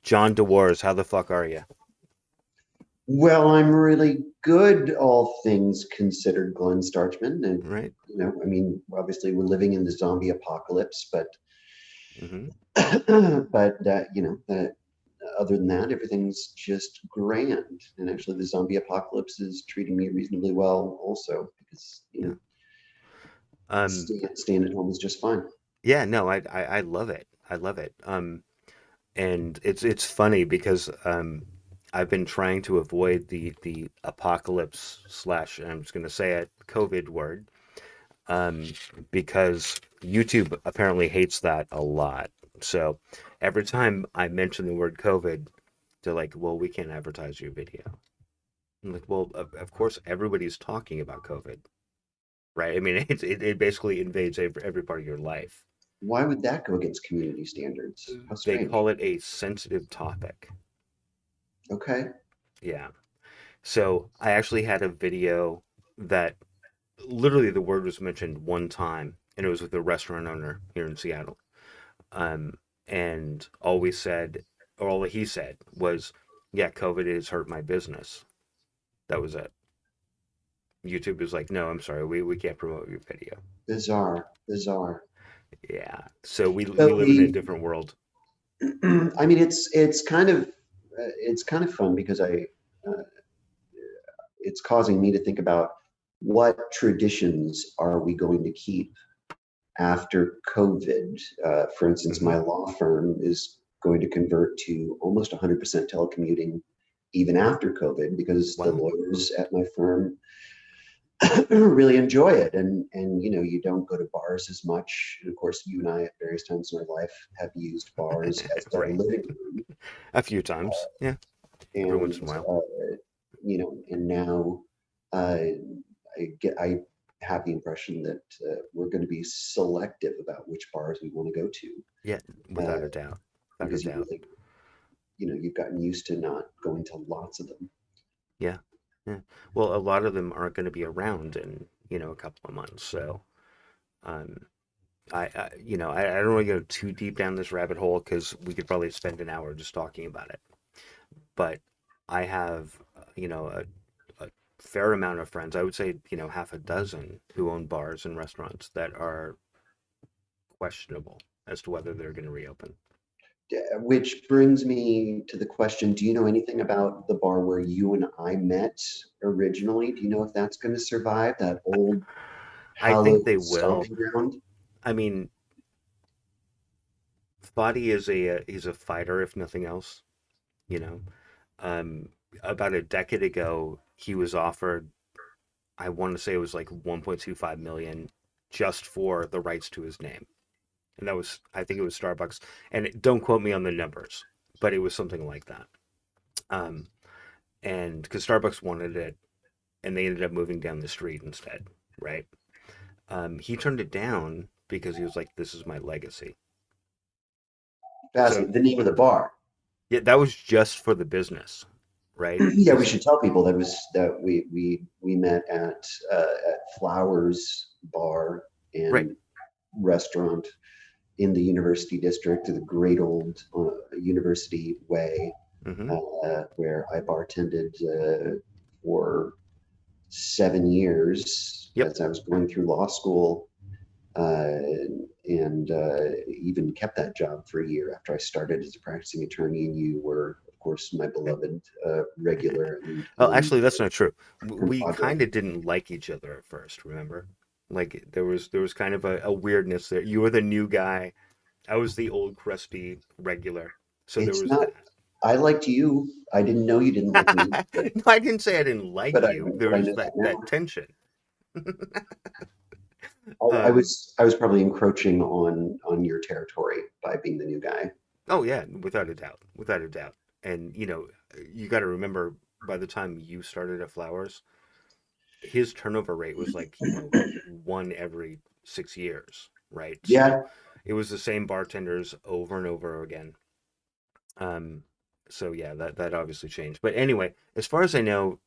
John DeWars, how the fuck are you? Well, I'm really good, all things considered, Glenn Starchman. And, Right? I mean, obviously we're living in the zombie apocalypse, but, Mm-hmm. other than that, everything's just grand. And actually, the zombie apocalypse is treating me reasonably well also because, Yeah. Um, staying at home is just fine. yeah, no, I love it. I love it. And it's funny because I've been trying to avoid the apocalypse slash, I'm just gonna say it, COVID word, um, because YouTube apparently hates that a lot. So every time I mention the word COVID, they're like, "Well, we can't advertise your video." I'm like, "Well, of course, everybody's talking about COVID, right? I mean, it basically invades every part of your life." Why would that go against community standards? How They strange. call it a sensitive topic. Okay. Yeah. So I actually had a video that literally the word was mentioned one time, and it was with a restaurant owner here in Seattle. Um, and all we said, or all he said was, "Yeah, COVID has hurt my business." That was it. YouTube was like, "No, I'm sorry, we can't promote your video." Bizarre, bizarre. Yeah. So we But live in a we different world. I mean, it's kind of fun because uh, it's causing me to think about what traditions are we going to keep after COVID. For instance, Hmm. my law firm is going to convert to almost 100% telecommuting even after COVID because the Wow. lawyers at my firm really enjoy it, and you don't go to bars as much. And of course, you and I at various times in our life have used bars as our Right. living room. A few times. Yeah. Every once in And a while. and now uh, I have the impression that we're going to be selective about which bars we want to go to, Yeah, without a doubt. Without a because doubt. you've gotten used to not going to lots of them. Yeah. Yeah. Well, a lot of them aren't going to be around in, a couple of months. So, um, I don't want to go too deep down this rabbit hole because we could probably spend an hour just talking about it. But I have, a fair amount of friends. I would say, half a dozen who own bars and restaurants that are questionable as to whether they're going to reopen. Which brings me to the question: do you know anything about the bar where you and I met originally? Do you know if that's going to survive that old I think they hallowed will. stomping ground? I mean, Fadi is a fighter, if nothing else. You know, um, about a decade ago, he was offered, I want to say it was like 1.25 million just for the rights to his name. And that was, I think it was Starbucks. And don't quote me on the numbers, but it was something like that. Um, and because Starbucks wanted it, and they ended up moving down the street instead, right? He turned it down because he was like, "This is my legacy." So Fascinating. The name of the bar. yeah, that was just for the business, right? Yeah, we Because should tell people that we met at Flowers Bar right. and Restaurant in the University District, the great old University Way, Hmm. where I bartended for 7 years Yep. as I was going through law school, uh, and even kept that job for a year after I started as a practicing attorney. And you were, of course, my beloved regular Oh, actually, that's not true. We compadre. kind of didn't like each other at first, remember? Like there was kind of a weirdness there. You were the new guy. I was the old crusty regular. So there It's was not. that. I liked you. I didn't know you didn't like me, No, I didn't say I didn't like you. There but I was know that that now. tension. I Um, I was probably encroaching on your territory by being the new guy. oh yeah, without a doubt, without a doubt. And you got to remember by the time you started at Flowers, his turnover rate was like, one every 6 years, right? So Yeah, it was the same bartenders over and over again. Um, so yeah, that obviously changed. But anyway, as far as I know,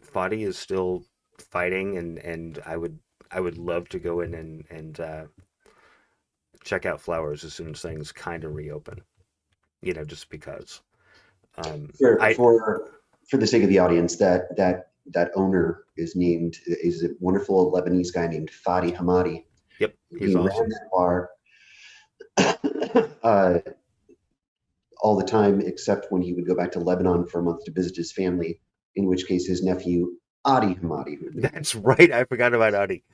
Fadi is still fighting, and I would love to go in and check out Flowers as soon as things kind of reopen. Just because. For I for for the sake of the audience, that owner is a wonderful Lebanese guy named Fadi Hamadi. Yep, he's He ran awesome. that bar uh, all the time, except when he would go back to Lebanon for a month to visit his family, in which case his nephew Adi Hamadi would make it. That's right. I forgot about Audi.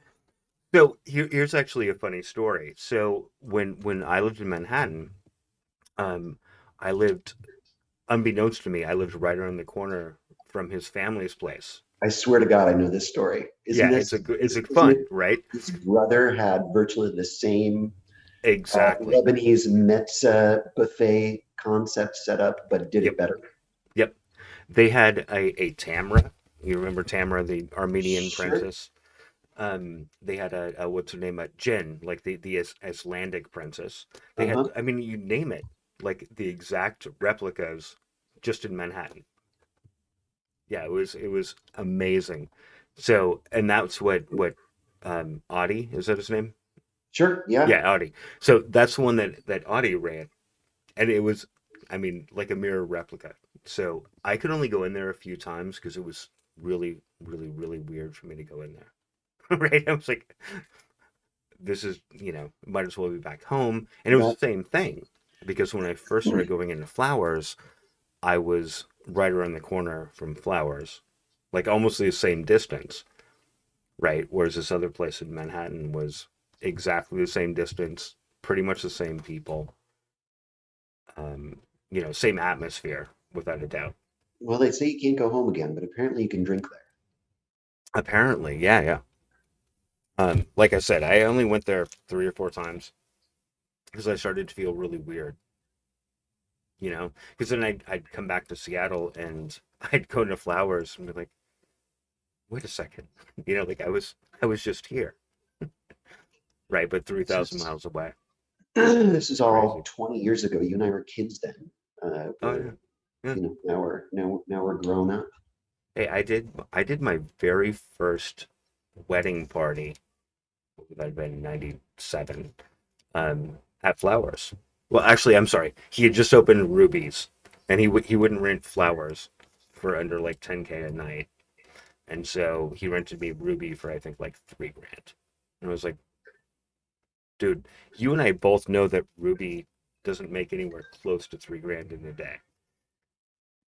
So here's actually a funny story. So when I lived in Manhattan, um, I lived unbeknownst to me, I lived right around the corner from his family's place. I swear to God, I know this story. Isn't Yeah, this, it's a isn't fun, it? right? His brother had virtually the same Exactly. Lebanese Metza buffet concept set up, but did it Yep, better. yep. They had a Tamra. You remember Tamra, the Armenian Sure. princess? They had a what's her name? A Jin, like the Icelandic princess. They had, Uh-huh. I mean, you name it, like the exact replicas, just in Manhattan. Yeah, it was amazing. So, and that's what Audi, is that his name? Sure. Yeah. Yeah, Audi. So that's the one that Audi ran, and it was, I mean, like a mirror replica. So I could only go in there a few times because it was really, really, really weird for me to go in there. Right? I was like, this is, might as well be back home. And it was That the same thing because when I first started going into flowers, I was right around the corner from flowers, like almost the same distance, right? Whereas this other place in Manhattan was exactly the same distance, pretty much the same people, um, same atmosphere, without a doubt. well, they say you can't go home again, but apparently you can drink there. Apparently, yeah, yeah. Like I said, I only went there 3 or 4 times because I started to feel really weird, because then I'd come back to Seattle and I'd go into flowers and be like, wait a second, like I was just here, right? But three This thousand is miles away. this is all Crazy. 20 years ago. You and I were kids then. Oh yeah, We're yeah. now we're grown up. Hey, I did my very first wedding party. What would that have been? 97. At Flowers. Well, actually, I'm sorry. He had just opened Ruby's, and he wouldn't rent Flowers for under like 10K a night, and so he rented me Ruby for I think like 3 grand. And I was like, dude, you and I both know that Ruby doesn't make anywhere close to 3 grand in a day.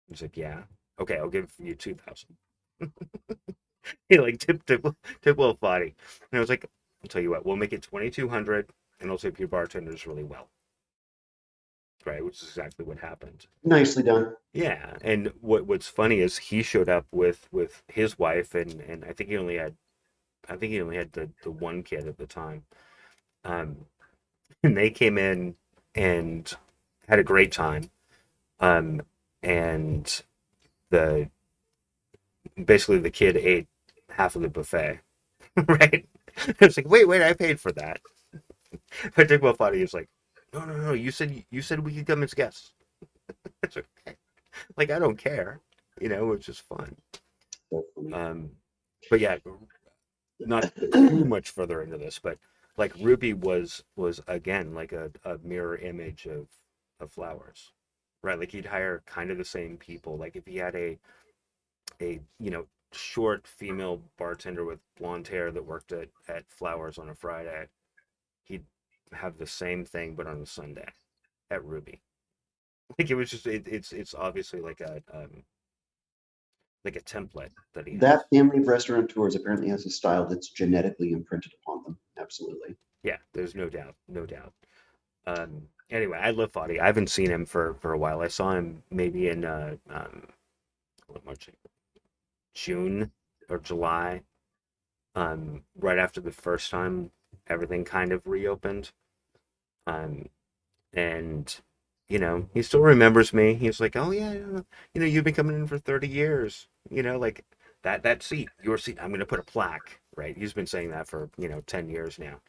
He's like, yeah, okay, I'll give you 2,000. He like tip well body, and I was like, I'll tell you what, we'll make it 2,200, and I'll tip your bartenders really well, right? Which is exactly what happened. Nicely done. Yeah, and what's funny is he showed up with his wife, and I think he only had the one kid at the time. Um, and they came in and had a great time. Um, and the basically the kid ate half of the buffet, right? It's like, wait, I paid for that. But Dick Buffati is like, no, you said we could come as guests. It's okay. Like I don't care, it's just fun. So funny. Um, but yeah, not to go too much further into this, but like Ruby was again like a mirror image of Flowers, right? Like he'd hire kind of the same people. Like if he had a short female bartender with blonde hair that worked at Flowers on a Friday, he'd have the same thing but on a Sunday at Ruby. Like it was just it's obviously like a template that he has. That family of restaurateurs apparently has a style that's genetically imprinted upon them. Absolutely. Yeah, there's no doubt, no doubt. Anyway, I love Fadi. I haven't seen him for a while. I saw him maybe in what March, June or July, right after the first time everything kind of reopened. Um, and he still remembers me. He's like, "Oh yeah, you've been coming in for 30 years. Like that seat, your seat. I'm gonna put a plaque, right?" He's been saying that for 10 years now.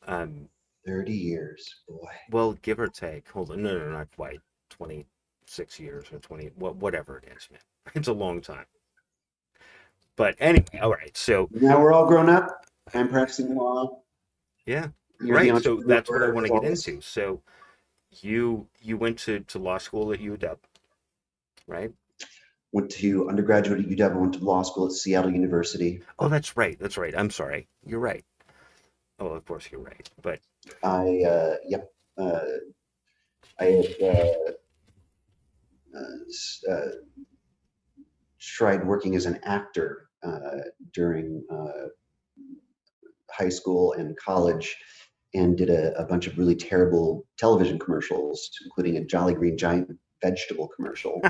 Um, 30 years. Boy. well, give or take. Hold on, no, not quite. 26 years or 20, whatever it is, man. It's a long time. But anyway, all right. So Now we're all grown up. I'm practicing law. yeah, You're the right. So that's what I entrepreneur want with to all get this. into. So you went to law school at UW. right? Went to undergraduate at UW, went to law school at Seattle University. Oh, that's right. That's right. I'm sorry. You're right. Oh, of course you're right. But Yep, uh, I had tried working as an actor during high school and college, and did a bunch of really terrible television commercials, including a Jolly Green Giant vegetable commercial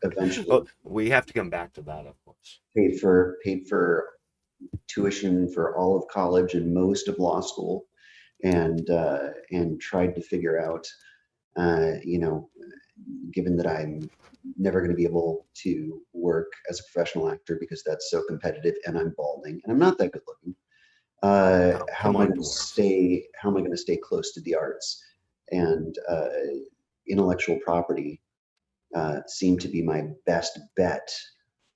that oh, eventually we have to come back to that, of course. paid for tuition for all of college and most of law school, and tried to figure out, you know, given that I'm never going to be able to work as a professional actor because that's so competitive, and I'm balding and I'm not that good looking. Oh, How come am I on, going to dwarf. stay? How am I going to stay close to the arts? And intellectual property seemed to be my best bet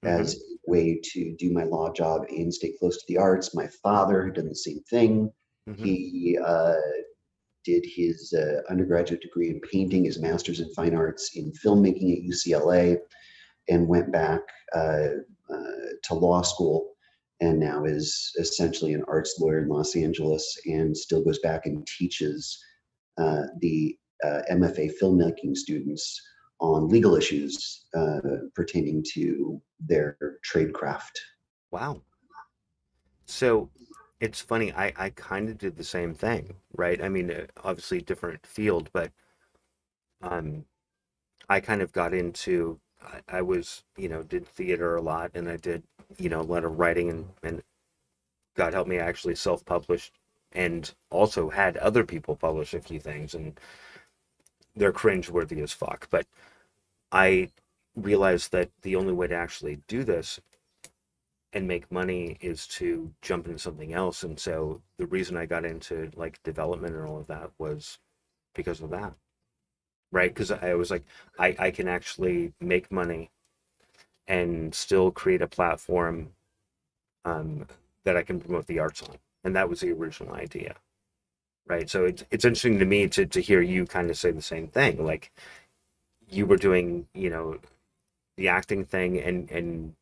Mm-hmm. as a way to do my law job and stay close to the arts. My father had done the same thing. Mm-hmm. He did his undergraduate degree in painting, his master's in fine arts in filmmaking at UCLA, and went back uh, to law school, and now is essentially an arts lawyer in Los Angeles, and still goes back and teaches the MFA filmmaking students on legal issues pertaining to their trade craft. Wow. So it's funny. I kind of did the same thing, right? I mean, obviously different field, but um, I kind of got into. I was, did theater a lot, and I did, a lot of writing, and God help me, I actually self-published, and also had other people publish a few things, and they're cringe-worthy as fuck. But I realized that the only way to actually do this and make money is to jump into something else. And so the reason I got into like development and all of that was because of that, right? Because I was like, I can actually make money and still create a platform um, that I can promote the arts on. And that was the original idea, right? So it's interesting to me to hear you kind of say the same thing. Like you were doing, the acting thing, and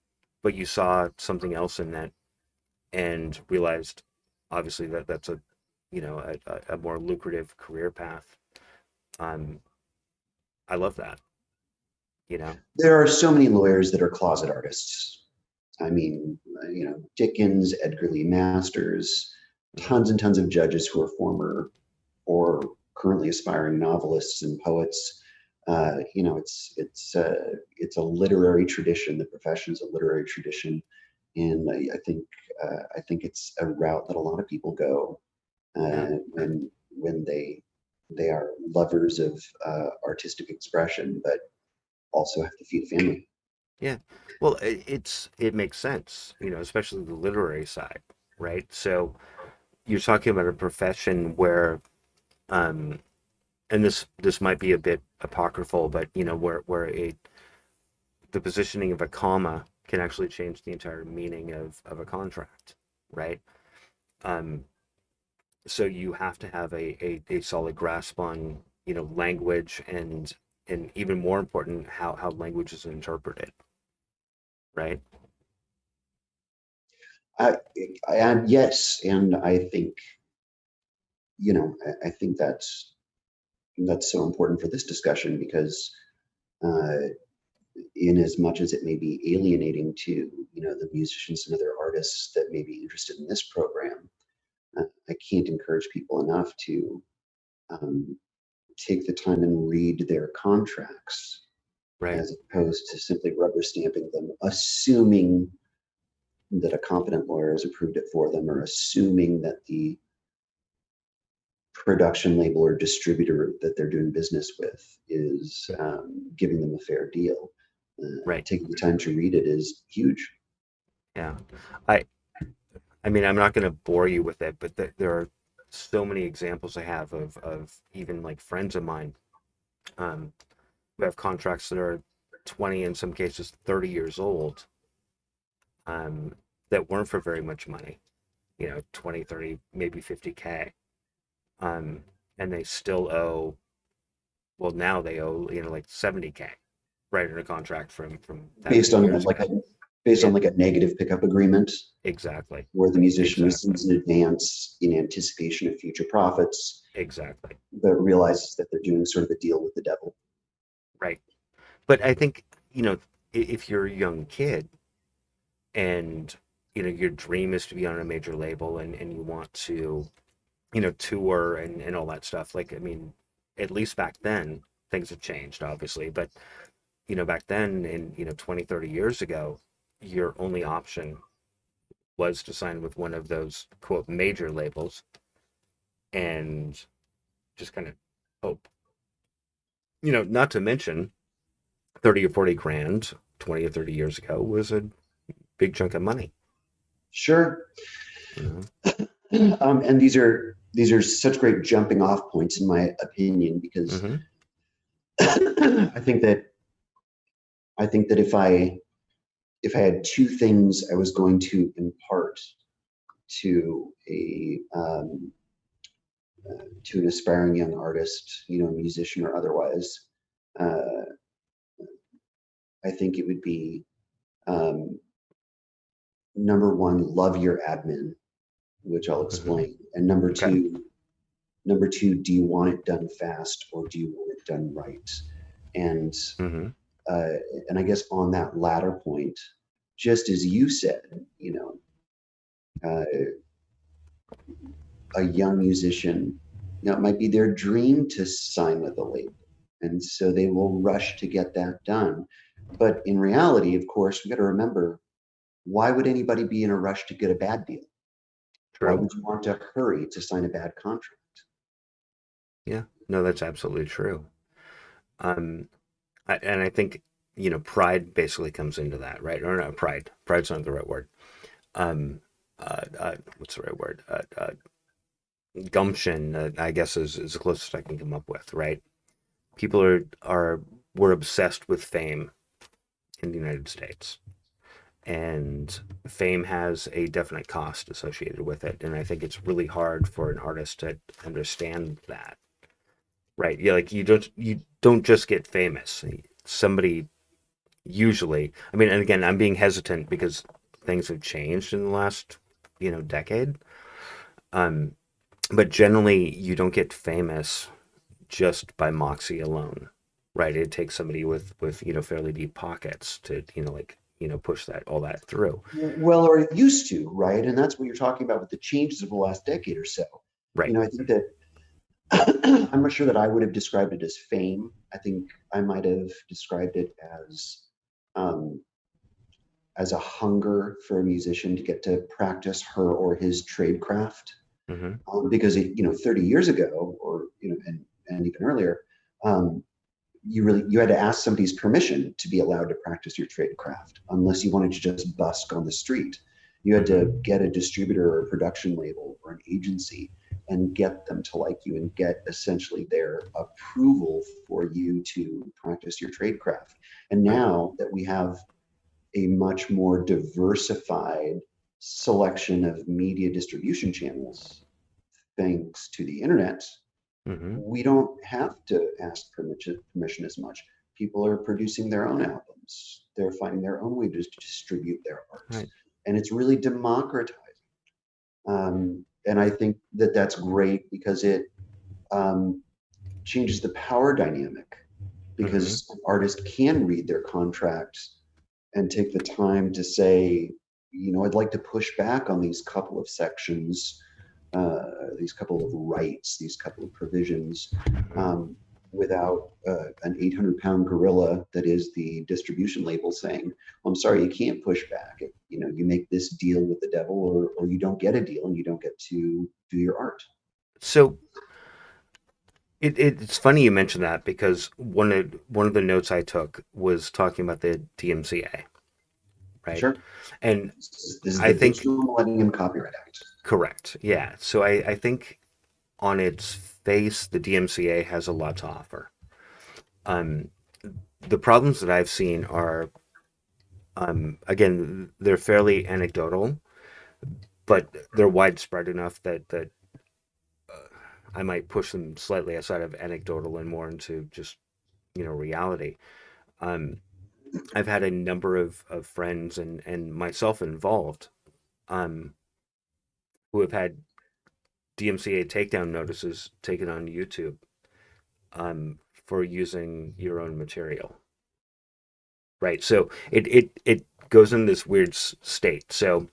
but you saw something else in that and realized obviously that that's a a more lucrative career path. um I love that, you know. There are so many lawyers that are closet artists. I mean, Dickens, Edgar Lee Masters, Hmm. tons and tons of judges who are former or currently aspiring novelists and poets. It's a literary tradition. The profession is a literary tradition, and I think it's a route that a lot of people go Yeah, when they are lovers of artistic expression, but also have to feed a family. yeah. Well, it makes sense, especially the literary side, right? So you're talking about a profession where um and this might be a bit apocryphal, but where a the positioning of a comma can actually change the entire meaning of a contract, right? um so you have to have a solid grasp on language, and even more important, how language is interpreted, right? I, and yes, and I think I think that's so important for this discussion because uh, in as much as it may be alienating to the musicians and other artists that may be interested in this program, I can't encourage people enough to um, take the time and read their contracts Right. as opposed to simply rubber stamping them, assuming that a competent lawyer has approved it for them, or assuming that the production label or distributor that they're doing business with is giving them a fair deal. Right. Taking the time to read it is huge. Yeah. i I mean, I'm not going to bore you with it, but there are so many examples I have of even like friends of mine who have contracts that are 20, in some cases 30 years old, um, that weren't for very much money, 20, 30, maybe 50K. um, and they still owe, well, now they owe, like 70K, right in a contract from that based many on years like ago. a based Yeah, on like a negative pickup agreement exactly, where the musician exactly, receives an advance in anticipation of future profits, exactly. but realizes that they're doing sort of a deal with the devil. Right. But I think, if you're a young kid and your dream is to be on a major label and you want to tour and all that stuff, like, I mean, at least back then things have changed obviously, but back then, in 20, 30 years ago, your only option was to sign with one of those quote major labels and just kind of hope. Not to mention 30 or 40 grand 20 or 30 years ago was a big chunk of money. Sure. you know And these are such great jumping off points in my opinion because hmm I think that if I had two things I was going to impart to an aspiring young artist, musician or otherwise, uh, I think it would be um, number one, love your admin, which I'll hmm explain, and number okay. two, do you want it done fast or do you want it done right? And hmm uh, and I guess on that latter point, just as you said, uh, a young musician, it might be their dream to sign with a label, and so they will rush to get that done. But in reality, of course, we got to remember, why would anybody be in a rush to get a bad deal? Why True. would you want to hurry to sign a bad contract? Yeah, no, that's absolutely true. um and I think pride basically comes into that, right? Or not pride, pride's not the right word. um what's the right word? Gumption, I guess, is the closest I can come up with, right? People are we're obsessed with fame in the United States, and fame has a definite cost associated with it, and I think it's really hard for an artist to understand that, right? Yeah, like you don't just get famous. Somebody usually, I mean, and again, I'm being hesitant because things have changed in the last decade. um but generally you don't get famous just by moxie alone, right? It takes somebody with fairly deep pockets to like push that all that through. Well, or it used to, right? And that's what you're talking about with the changes of the last decade or so. Right. I think that I'm not sure that I would have described it as fame. I think I might have described it um, as a hunger for a musician to get to practice her or his trade craft. hmm Because 30 years ago, or and even earlier, um, you had to ask somebody's permission to be allowed to practice your trade craft, unless you wanted to just busk on the street. You had hmm to get a distributor or a production label or an agency and get them to like you and get essentially their approval for you to practice your trade craft. And right. now that we have a much more diversified selection of media distribution channels, thanks to the internet, hmm we don't have to ask permission as much. People are producing their own albums. They're finding their own way to distribute their art. right. And it's really democratizing. And I think that that's great because it um, changes the power dynamic hmm because an artist can read their contracts and take the time to say, I'd like to push back on these couple of sections, these couple of rights, these couple of provisions, hmm um, without an 800-pound gorilla that is the distribution label saying, well, I'm sorry, you can't push back. You make this deal with the devil, or you don't get a deal and you don't get to do your art. So it's funny you mentioned that, because one of the notes I took was talking about the DMCA, right? Sure. And This is I the think Digital Millennium Copyright Act. correct, yeah. So I think on its face, the DMCA has a lot to offer. Um, the problems that I've seen are, again, they're fairly anecdotal, but they're widespread enough that I might push them slightly outside of anecdotal and more into just reality. Um, I've had a number of friends and myself involved, um, who have had DMCA takedown notices taken on YouTube, for using your own material. Right. So it goes in this weird state. So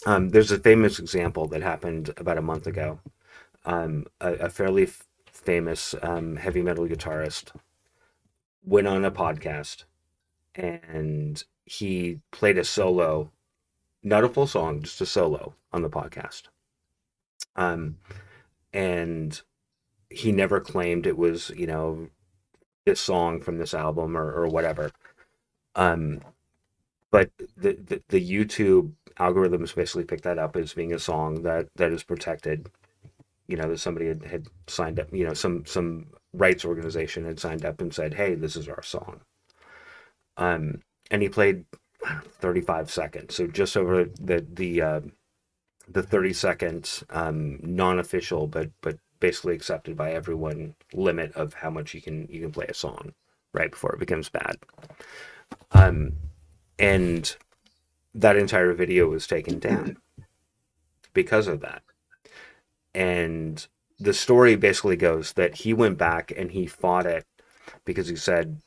there's a famous example that happened about a month ago. A fairly famous heavy metal guitarist went on a podcast and he played a solo, not a full song, just a solo on the podcast. Um, and he never claimed it was, this song from this album or whatever. Um, but the YouTube algorithms basically picked that up as being a song that is protected. That somebody had signed up. Some rights organization had signed up and said, "Hey, this is our song." And he played 35 seconds, so just over the 30 second non-official, but basically accepted by everyone limit of how much you can play a song right before it becomes bad. Um, and that entire video was taken down because of that. And the story basically goes that he went back and he fought it because he said,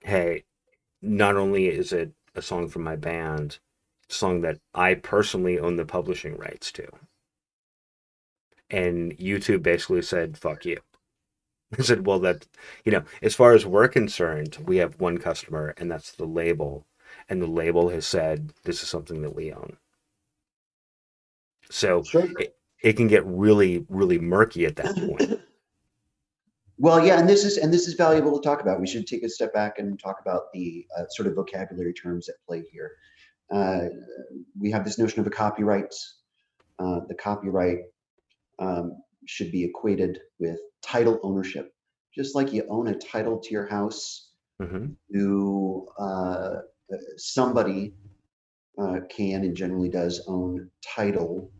"Hey, not only is it a song from my band, it's a song that I personally own the publishing rights to." And YouTube basically said, "Fuck you." I said, "Well, as far as we're concerned, we have one customer, and that's the label. And the label has said this is something that we own." So Sure. it can get really, really murky at that point. Well, yeah, and this is valuable to talk about. We should take a step back and talk about the sort of vocabulary terms at play here. Uh, we have this notion of a copyright. The copyright should be equated with title ownership, just like you own a title to your house. Hmm. You somebody can and generally does own title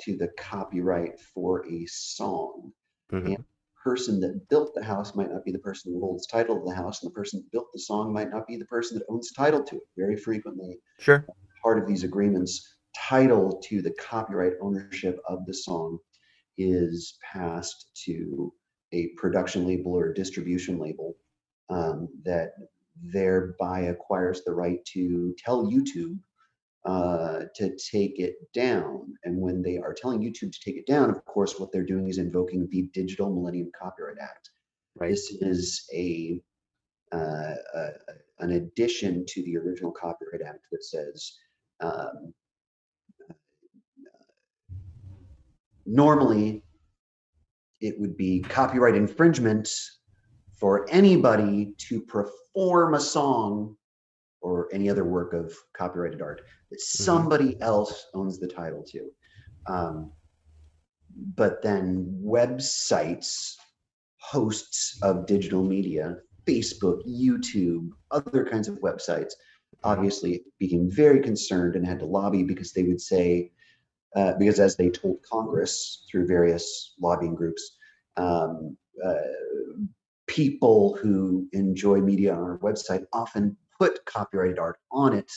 to the copyright for a song. And Hmm. the person that built the house might not be the person who holds title to the house, and the person that built the song might not be the person that owns title to it. Very frequently, Sure. part of these agreements, title to the copyright ownership of the song is passed to a production label or a distribution label that thereby acquires the right to tell YouTube to take it down. And when they are telling YouTube to take it down, of course, what they're doing is invoking the Digital Millennium Copyright Act. Right. This is uh, uh, an addition to the original Copyright Act that says um, normally it would be copyright infringement for anybody to perform a song or any other work of copyrighted art that Hmm. somebody else owns the title to. Um, but then websites, hosts of digital media, Facebook, YouTube, other kinds of websites, Hmm. obviously became very concerned and had to lobby because they would say, because as they told Congress through various lobbying groups, um, uh, people who enjoy media on our website often put copyrighted art on it,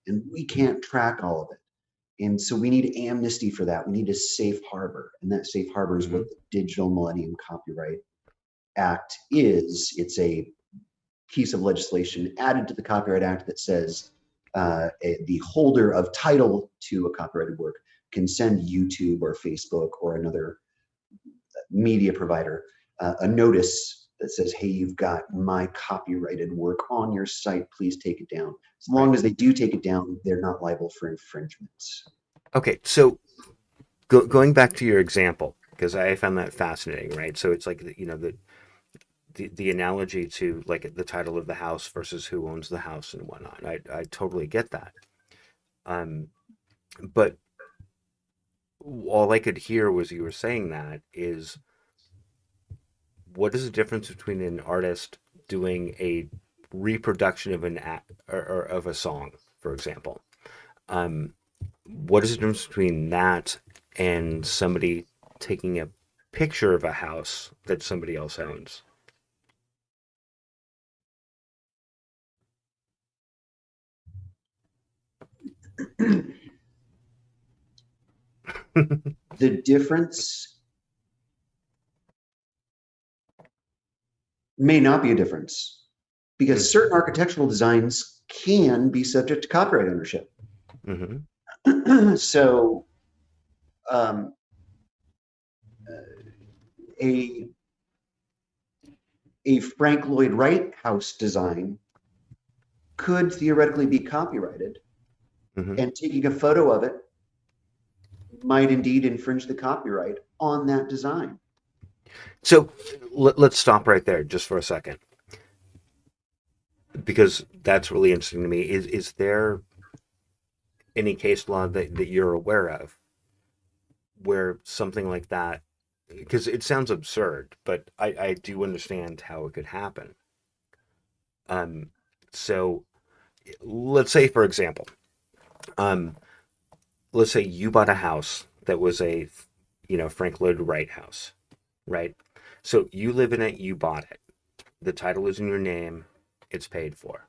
and we can't track all of it. And so we need amnesty for that. We need a safe harbor. And that safe harbor is Hmm. what the Digital Millennium Copyright Act is. It's a piece of legislation added to the Copyright Act that says the holder of title to a copyrighted work can send YouTube or Facebook or another media provider a notice that says, hey, you've got my copyrighted work on your site, please take it down. As long Right. as they do take it down, they're not liable for infringement. Okay. So going back to your example, because I found that fascinating, right? So it's like the analogy to like the title of the house versus who owns the house and whatnot. I totally get that. Um, but all I could hear was you were saying that is what is the difference between an artist doing a reproduction of an act or of a song, for example? Um, what is the difference between that and somebody taking a picture of a house that somebody else owns? The difference may not be a difference because Mhm. certain architectural designs can be subject to copyright ownership. Mhm. So, um, a a Frank Lloyd Wright house design could theoretically be copyrighted, Mhm. and taking a photo of it might indeed infringe the copyright on that design. So let's stop right there just for a second, because that's really interesting to me. Is there any case law that you're aware of where something like that, because it sounds absurd, but I do understand how it could happen. Um, so let's say, for example, um, let's say you bought a house that was a, Frank Lloyd Wright house, right? So you live in it, you bought it. The title is in your name, it's paid for.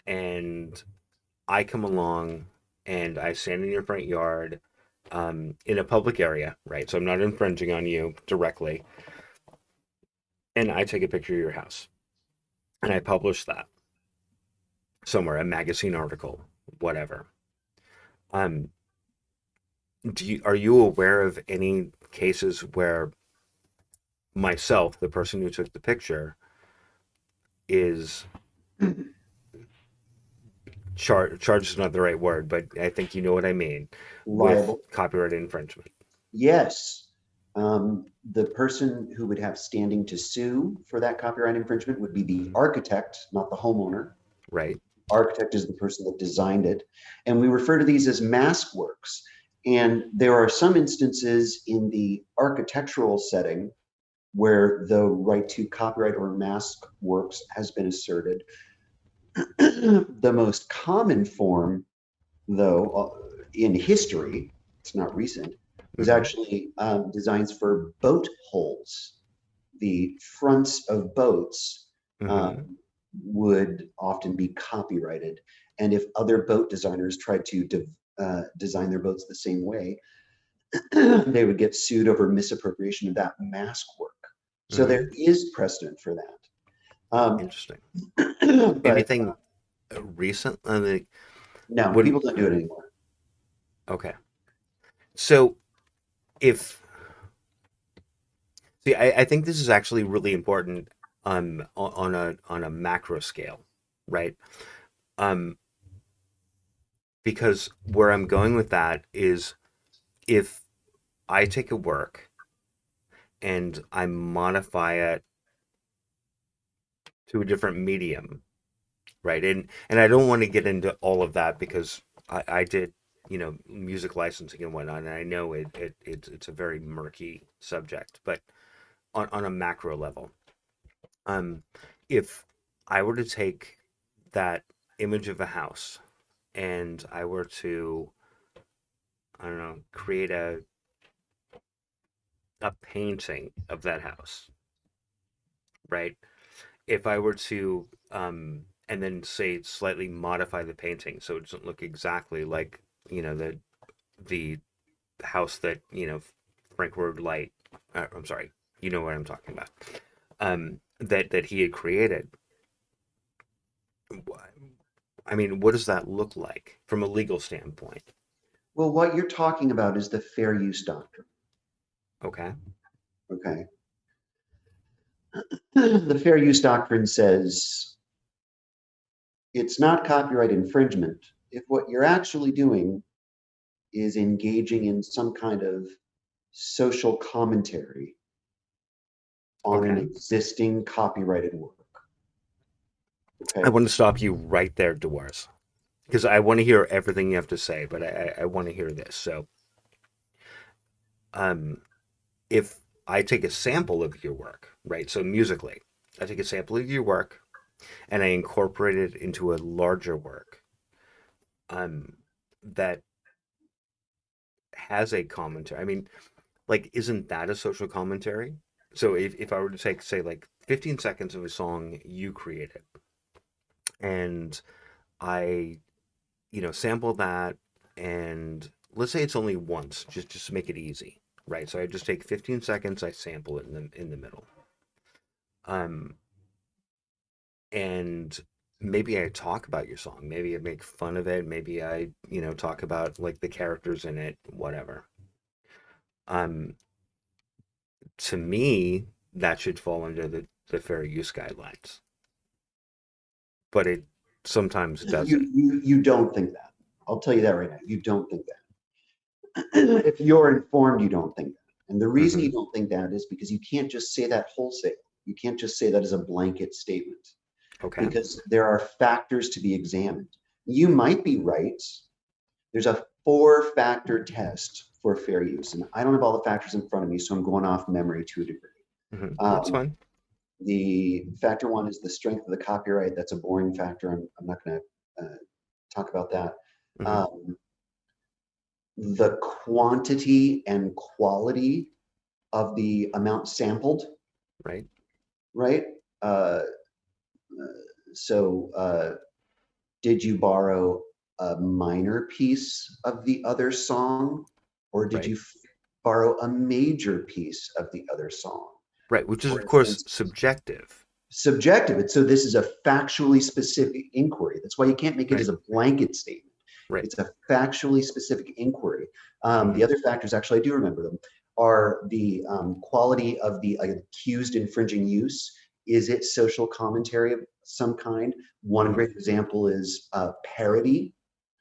And I come along and I stand in your front yard in a public area, right? So I'm not infringing on you directly. And I take a picture of your house and I publish that somewhere, a magazine article, whatever. Um, are you aware of any cases where myself, the person who took the picture, is charged is not the right word, but I think you know what I mean, with Liable. copyright infringement, Yes. The person who would have standing to sue for that copyright infringement would be the Mhm. architect, not the homeowner. Right? Architect is the person that designed it. And we refer to these as mask works. And there are some instances in the architectural setting where the right to copyright or mask works has been asserted. The most common form, though, in history, it's not recent, was Hmm. actually designs for boat hulls. The fronts of boats Hmm. um, would often be copyrighted. And if other boat designers tried to design their boats the same way, they would get sued over misappropriation of that mask work. So there Hmm. is precedent for that. Um, Interesting. but Anything recent? no, When people don't do it anymore. okay, so if see, I think this is actually really important on a macro scale, right? Um, because where I'm going with that is if I take a work and I modify it to a different medium, right? And I don't want to get into all of that because I did, music licensing and whatnot, and I know it's a very murky subject. But on a macro level, um, if I were to take that image of a house and I were to, I don't know, create a painting of that house, right? If I were to and then say slightly modify the painting so it doesn't look exactly like the house that Frank Word Light I'm sorry, you know what I'm talking about, that he had created. I mean, what does that look like from a legal standpoint? Well, what you're talking about is the fair use doctrine. Okay. Okay. The fair use doctrine says it's not copyright infringement if what you're actually doing is engaging in some kind of social commentary on an Okay. existing copyrighted work. I Okay. want to stop you right there, Doris, because I want to hear everything you have to say, but I want to hear this. So, um, if I take a sample of your work, right? So musically, I take a sample of your work and I incorporate it into a larger work, that has a commentary. I mean, like, isn't that a social commentary? So if I were to take, say, like 15 seconds of a song you created, and I sample that, and let's say it's only once, just to make it easy, right? So I just take 15 seconds, I sample it in the middle. Um, and maybe I talk about your song, maybe I make fun of it, maybe I, talk about like the characters in it, whatever. Um, to me, that should fall under the fair use guidelines, but it sometimes doesn't. You don't think that. I'll tell you that right now. You don't think that. If you're informed, you don't think that. And the reason Hmm. you don't think that is because you can't just say that wholesale. You can't just say that as a blanket statement Okay. because there are factors to be examined. You might be right. There's a four-factor test for fair use, and I don't have all the factors in front of me, so I'm going off memory to a degree. That's Um, fine. the factor one is the strength of the copyright. That's a boring factor. I'm not going to talk about that. Hmm. Um, the quantity and quality of the amount sampled, Right. right? Uh, so, did you borrow a minor piece of the other song, or did Right. you borrow a major piece of the other song? Right. Which is For of course instance, subjective. subjective. So this is a factually specific inquiry. That's why you can't make it Right. as a blanket statement. Right. It's a factually specific inquiry. The Hmm. other factors, actually, I do remember them, are the quality of the accused infringing use. Is it social commentary of some kind? One Hmm. great example is parody.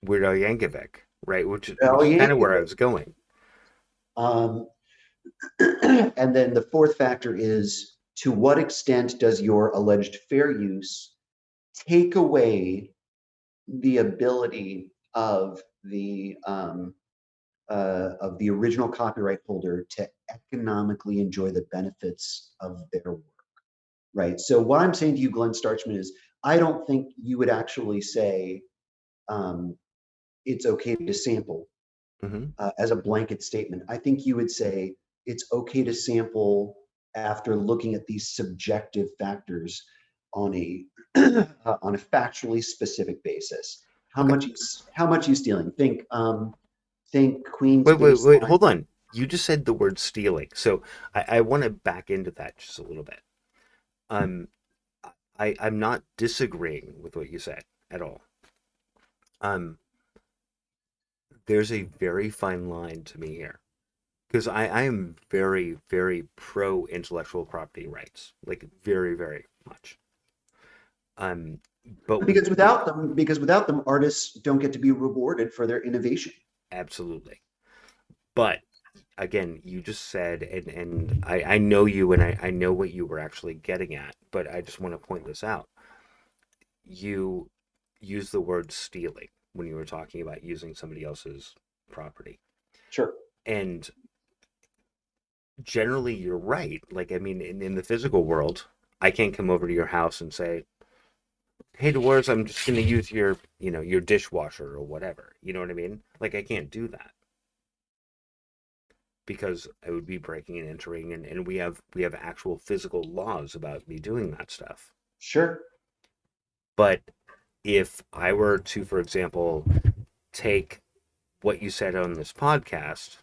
Weird Al Yankovic, right? Which Oh, is yeah. kind of where I was going. Um, and then the fourth factor is to what extent does your alleged fair use take away the ability of the original copyright holder to economically enjoy the benefits of their work, right? So what I'm saying to you, Glenn Starchman, is I don't think you would actually say um, it's okay to sample Hmm. as a blanket statement. I think you would say it's okay to sample after looking at these subjective factors on a on a factually specific basis. How Okay. much how much you stealing? Think Queen's Wait, bass wait, line. hold on. You just said the word stealing, so I want to back into that just a little bit. Um, I'm not disagreeing with what you said at all. Um, there's a very fine line to me here because I am very, very pro intellectual property rights, like very, very much. Um, but Because without them, artists don't get to be rewarded for their innovation. absolutely. But again, you just said, and I know you, and I know what you were actually getting at, but I just want to point this out. You use the word stealing when you were talking about using somebody else's property. Sure. And generally, you're right. Like, I mean, in the physical world, I can't come over to your house and say, hey, Dolores, I'm just going to use your dishwasher or whatever. You know what I mean? Like, I can't do that because I would be breaking and entering, and we have actual physical laws about me doing that stuff. Sure. But if I were to, for example, take what you said on this podcast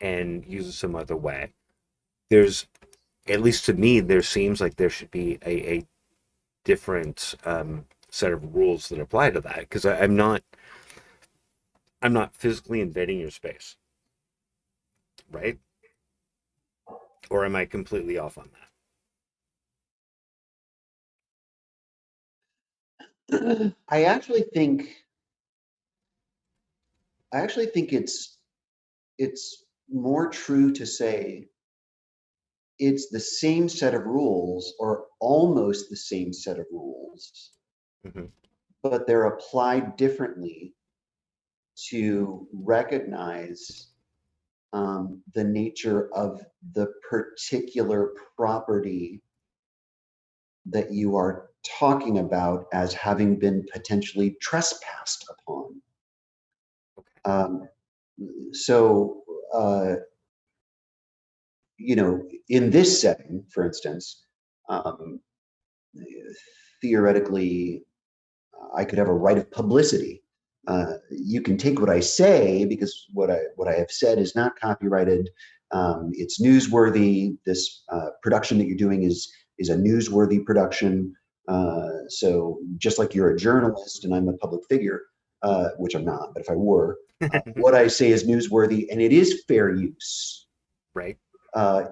and use it some other way, there's, at least to me, there seems like there should be a different set of rules that apply to that because I'm not physically invading your space, right? Or am I completely off on that? I actually think it's more true to say it's the same set of rules or almost the same set of rules, Hmm. but they're applied differently to recognize the nature of the particular property that you are talking about as having been potentially trespassed upon. Okay. Um, so, uh, in this setting, for instance, um, theoretically, I could have a right of publicity. You can take what I say because what I have said is not copyrighted. It's newsworthy. This production that you're doing is a newsworthy production. So just like you're a journalist and I'm a public figure, which I'm not, but if I were, what I say is newsworthy and it is fair use. Right?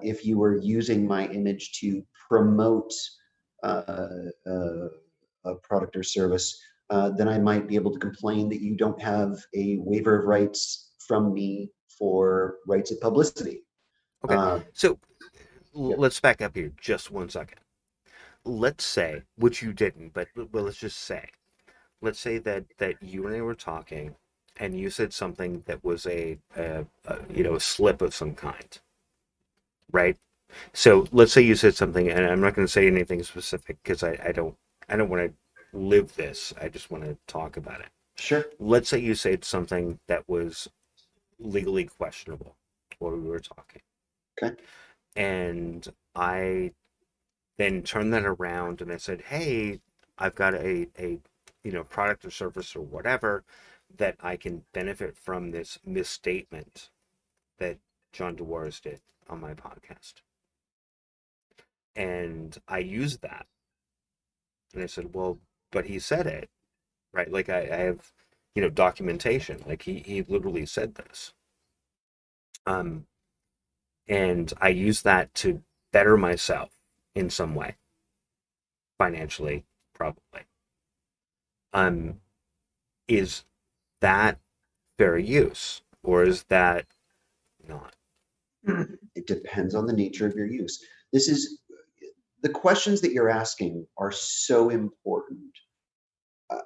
If you were using my image to promote uh, uh, a product or service, then I might be able to complain that you don't have a waiver of rights from me for rights of publicity. Okay. Uh, So yeah, let's back up here just 1 second. Let's say, which you didn't, but well, let's just say, let's say that you and I were talking, and you said something that was a slip of some kind, right? So let's say you said something, and I'm not going to say anything specific because I don't want to live this. I just want to talk about it. sure. Let's say you said something that was legally questionable while we were talking, Okay. and I then turned that around and I said, "Hey, I've got a product or service or whatever that I can benefit from this misstatement that John DeWars did on my podcast." And I used that, and I said, "Well, but he said it, right? Like I have, documentation. Like he literally said this." Um, and I use that to better myself in some way, financially, probably. Um, is that fair use, or is that not? It depends on the nature of your use. This is the questions that you're asking are so important.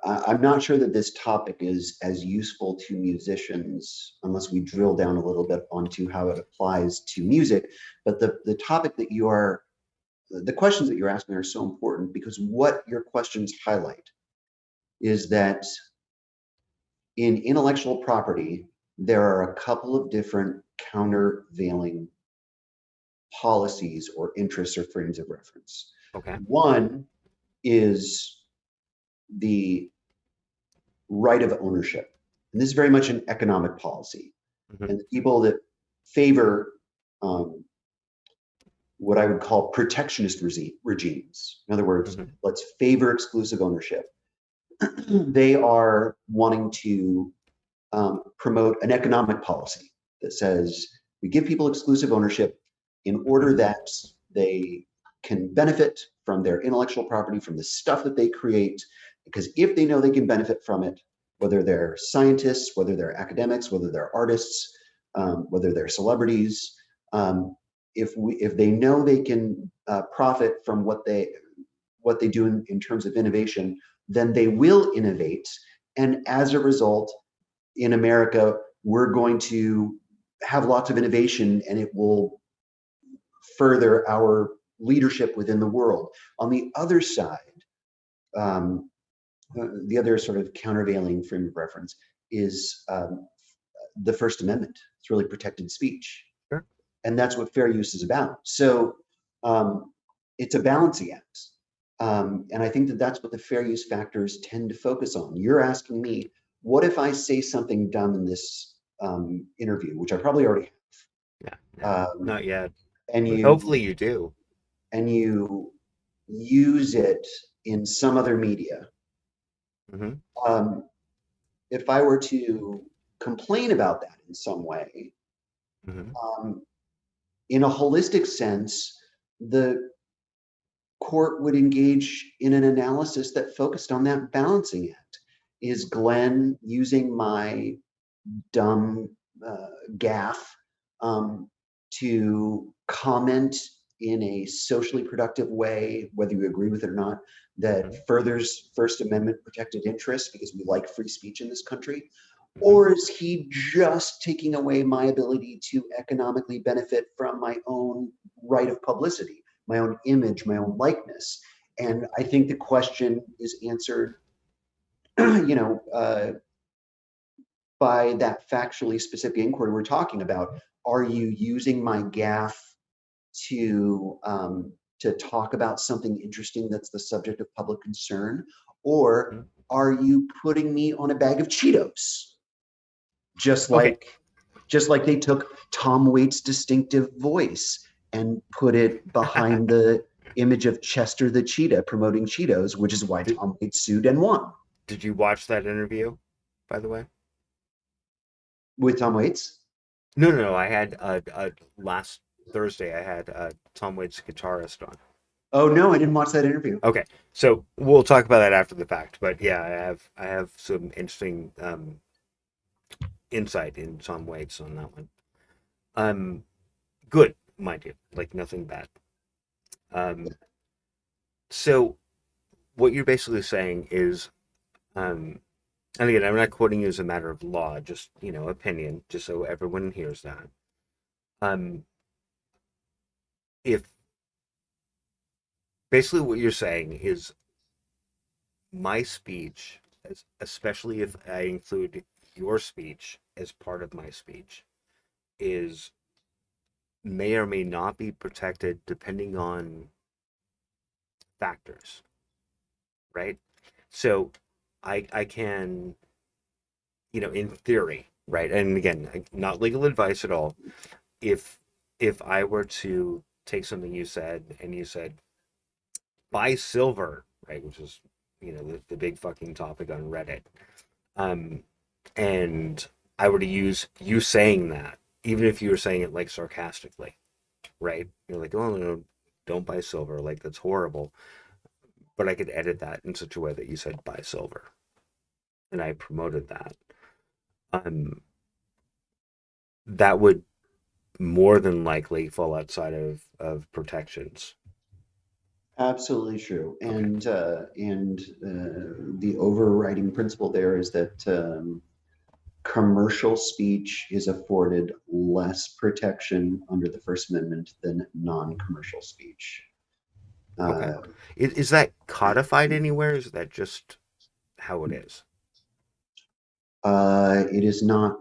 I'm not sure that this topic is as useful to musicians unless we drill down a little bit onto how it applies to music. But the topic that you are, the questions that you're asking are so important because what your questions highlight is that in intellectual property, there are a couple of different countervailing policies or interests or frames of reference. Okay. One is the right of ownership. And this is very much an economic policy. Hmm. And the people that favor um, what I would call protectionist regimes, in other words, Hmm. let's favor exclusive ownership, they are wanting to promote an economic policy that says we give people exclusive ownership in Hmm. order that they can benefit from their intellectual property, from the stuff that they create. Because if they know they can benefit from it, whether they're scientists, whether they're academics, whether they're artists, whether they're celebrities, if they know they can profit from what they do in terms of innovation, then they will innovate. And as a result, in America, we're going to have lots of innovation and it will further our leadership within the world. On the other side, um, the other sort of countervailing frame of reference is the First Amendment. It's really protected speech. Sure. And that's what fair use is about. So um, it's a balancing act. And I think that that's what the fair use factors tend to focus on. You're asking me, what if I say something dumb in this interview, which I probably already Yeah. No, have, not yet. and But you hopefully you do. and you use it in some other media. Hmm. Um, if I were to complain about that in some way, Hmm. um, in a holistic sense, the court would engage in an analysis that focused on that balancing act. Is Glenn using my dumb gaffe um, to comment in a socially productive way, whether you agree with it or not, that Hmm. furthers First Amendment protected interests because we like free speech in this country? Hmm. Or is he just taking away my ability to economically benefit from my own right of publicity, my own image, my own likeness? And I think the question is answered, you know, by that factually specific inquiry we're talking about. Are you using my gaffe to talk about something interesting that's the subject of public concern, or Hmm. are you putting me on a bag of Cheetos? Just Okay. like just like they took Tom Waits' distinctive voice and put it behind the image of Chester the Cheetah promoting Cheetos, which is why did, Tom Waits sued and won. did you watch that interview, by the way? With Tom Waits? No, no, no. I had last Thursday. I had Tom Waits guitarist on. Oh no, I didn't watch that interview. Okay, so we'll talk about that after the fact. But yeah, I have some interesting insight in Tom Waits on that one. Um, good, mind you, like nothing bad. Um, so what you're basically saying is, um, and again, I'm not quoting you as a matter of law, just opinion, just so everyone hears that. Um, if basically what you're saying is my speech, especially if I include your speech as part of my speech, is may or may not be protected depending on factors, right? So I can, in theory, right? And again, not legal advice at all. If if I were to take something you said and you said buy silver, right, which is the big fucking topic on Reddit, um, and I were to use you saying that, even if you were saying it like sarcastically, right? You're like, oh no, don't buy silver, like that's horrible. But I could edit that in such a way that you said buy silver, and I promoted that. Um, that would more than likely fall outside of protections. Absolutely true. Okay. And the overriding principle there is that commercial speech is afforded less protection under the First Amendment than non-commercial speech. Okay. Uh, Is that codified anywhere? Is that just how it is? it is not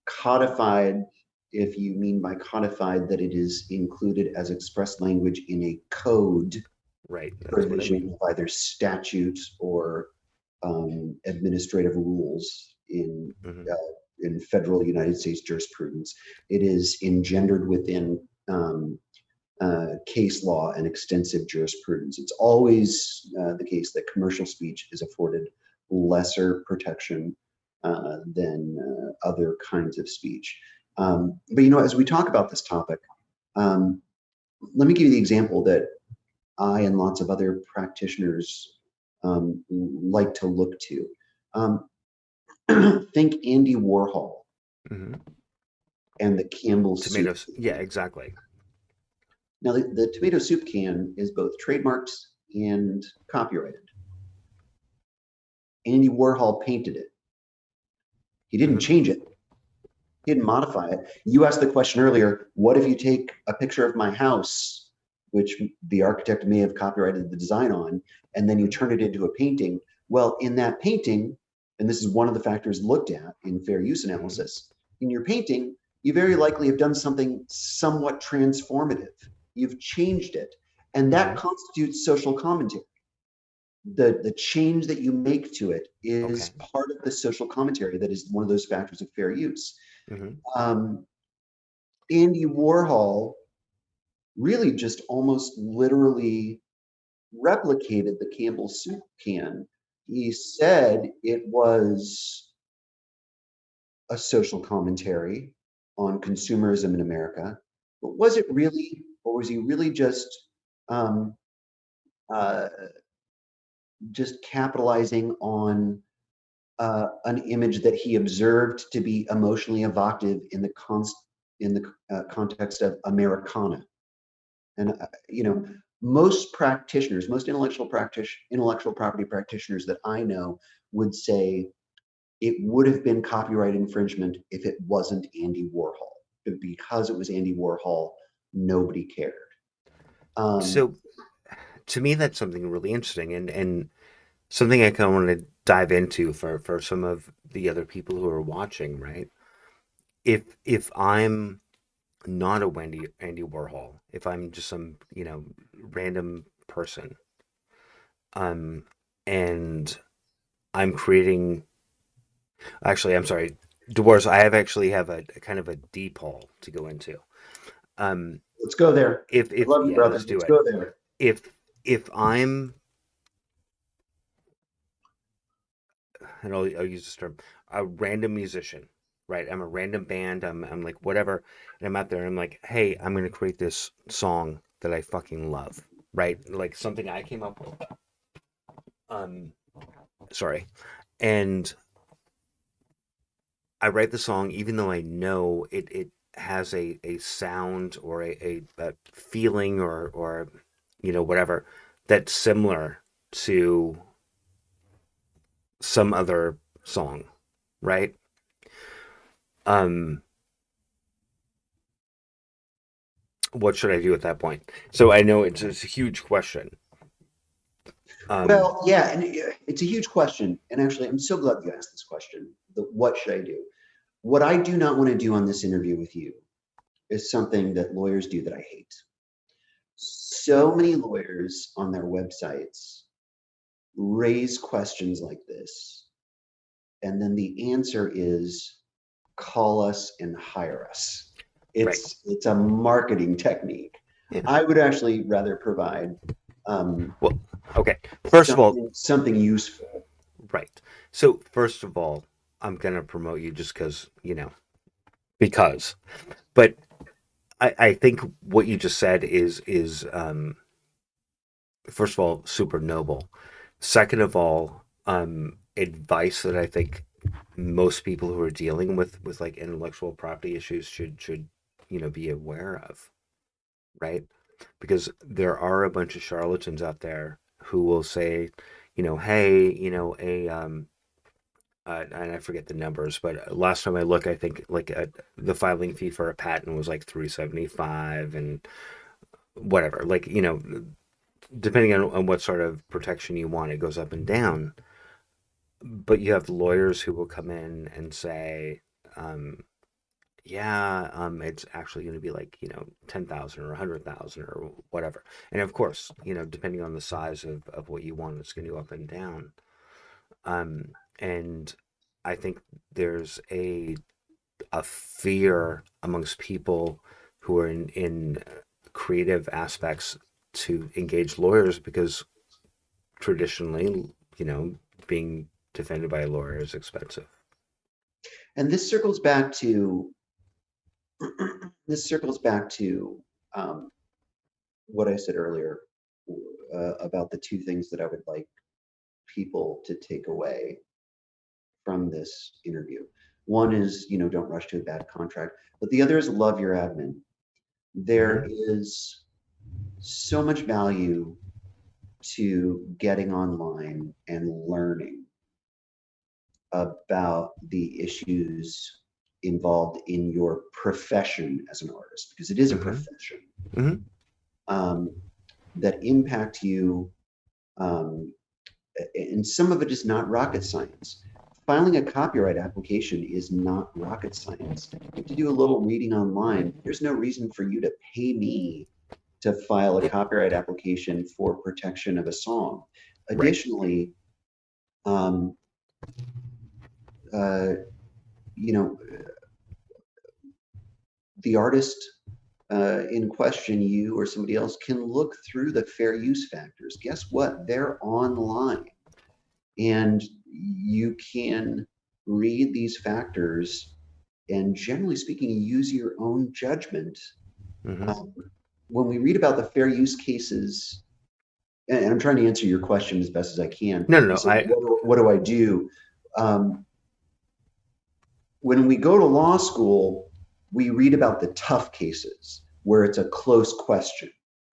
codified, if you mean by codified that it is included as express language in a code Right. That's what I mean. provision of either statute or administrative rules Hmm. in federal United States jurisprudence. It is engendered within case law and extensive jurisprudence. It's always the case that commercial speech is afforded lesser protection than other kinds of speech. But as we talk about this topic, um, let me give you the example that I and lots of other practitioners like to look to. Um, think Andy Warhol Hmm. and the Campbell soup. Tomatoes. Yeah, exactly. Now, the tomato soup can is both trademarked and copyrighted. Andy Warhol painted it. He didn't Hmm. change it. He didn't modify it. You asked the question earlier, what if you take a picture of my house, which the architect may have copyrighted the design on, and then you turn it into a painting? Well, in that painting, and this is one of the factors looked at in fair use Hmm. analysis, in your painting, you very likely have done something somewhat transformative. You've changed it, and that Hmm. constitutes social commentary. The change that you make to it is Okay. part of the social commentary that is one of those factors of fair use. Hmm. um, Andy Warhol really just almost literally replicated the Campbell soup can. He said it was a social commentary on consumerism in America, but was it really, or was he really um, uh, just capitalizing on an image that he observed to be emotionally evocative in the context of Americana? And most practitioners, most intellectual property practitioners that I know would say it would have been copyright infringement if it wasn't Andy Warhol. But because it was Andy Warhol, nobody cared. Um, So to me, that's something really interesting, and something I kind of want to dive into for some of the other people who are watching. Right? If I'm not a Andy Warhol, if I'm just some random person, um, and I'm creating. Actually, I'm sorry, divorce. I have actually have a kind of a deep hole to go into. Um, Let's go there. I if love you, yeah, brother. let's do Let's it. go there. If if I'm, and I'll use this term, a random musician, right? I'm a random band. I'm like whatever, and I'm out there. And I'm like, hey, I'm gonna create this song that I fucking love, right? Like something I came up with. Um, sorry, and I write the song even though I know it has a sound or a feeling or whatever that's similar to some other song, right? Um, what should I do at that point? So I know it's a huge question. Um, Well, yeah, and it's a huge question. And actually, I'm so glad you asked this question. What should I do? What I do not want to do on this interview with you is something that lawyers do that I hate. So many lawyers on their websites raise questions like this, and then the answer is call us and hire us. right. It's a marketing technique. Yeah. I would actually rather provide Well, okay. First of all, something useful. right. So first of all, I'm gonna promote you just because. But I think what you just said is first of all super noble. Second of all, advice that I think most people who are dealing with like intellectual property issues should be aware of, right? Because there are a bunch of charlatans out there who will say, hey, and I forget the numbers, but last time I looked, I think like the filing fee for a patent was like 375 and whatever. Like depending on what sort of protection you want, it goes up and down. But you have lawyers who will come in and say, um, yeah, it's actually going to be like 10,000 or 100,000 or whatever. And of course, depending on the size of what you want, it's going to go up and down. And I think there's a fear amongst people who are in creative aspects to engage lawyers because traditionally, being defended by a lawyer is expensive. And this circles back to this circles back to um, what I said earlier about the two things that I would like people to take away from this interview. One is, don't rush to a bad contract, but the other is love your admin. There Hmm. is so much value to getting online and learning about the issues involved in your profession as an artist, because it is a Hmm. profession Hmm. um, that impact you. Um, and some of it is not rocket science. Filing a copyright application is not rocket science. You have to do a little reading online. There's no reason for you to pay me to file a Yeah. copyright application for protection of a song. Right. Additionally, um, uh, you know, the artist in question, you or somebody else, can look through the fair use factors. Guess what? They're online, and you can read these factors and, generally speaking, use your own judgment. Hmm. Um, when we read about the fair use cases, and I'm trying to answer your question as best as I can. No, no, You no. said, what do I do? When we go to law school, we read about the tough cases where it's a close question.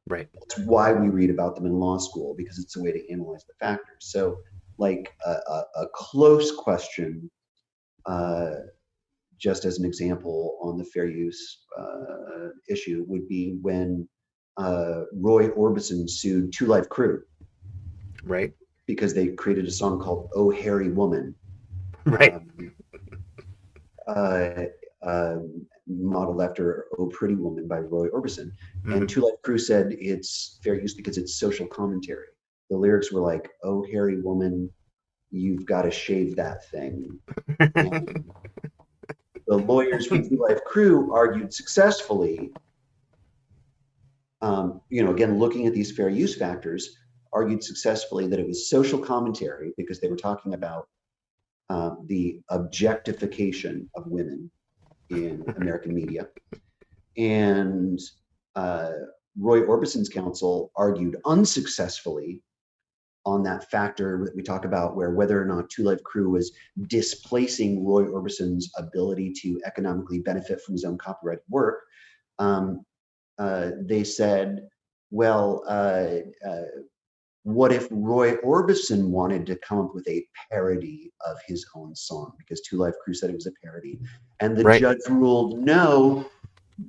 Right. That's why we read about them in law school, because it's a way to analyze the factors. So, like a close question, uh, just as an example on the fair use issue, would be when Roy Orbison sued Two Life Crew Right. because they created a song called "Oh Harry Woman," Right. um, uh, uh, modeled after "Oh Pretty Woman" by Roy Orbison. And Hmm. Two Life Crew said it's fair use because it's social commentary. The lyrics were like, "Oh Harry Woman, you've got to shave that thing. And the lawyers from Two Life Crew argued successfully, again, looking at these fair use factors, argued successfully that it was social commentary because they were talking about the objectification of women in American media. And uh, Roy Orbison's counsel argued unsuccessfully on that factor that we talk about, where whether or not Two Life Crew was displacing Roy Orbison's ability to economically benefit from his own copyrighted work. They said, well, what if Roy Orbison wanted to come up with a parody of his own song? Because Two Life Crew said it was a parody. And the Right. judge ruled, no,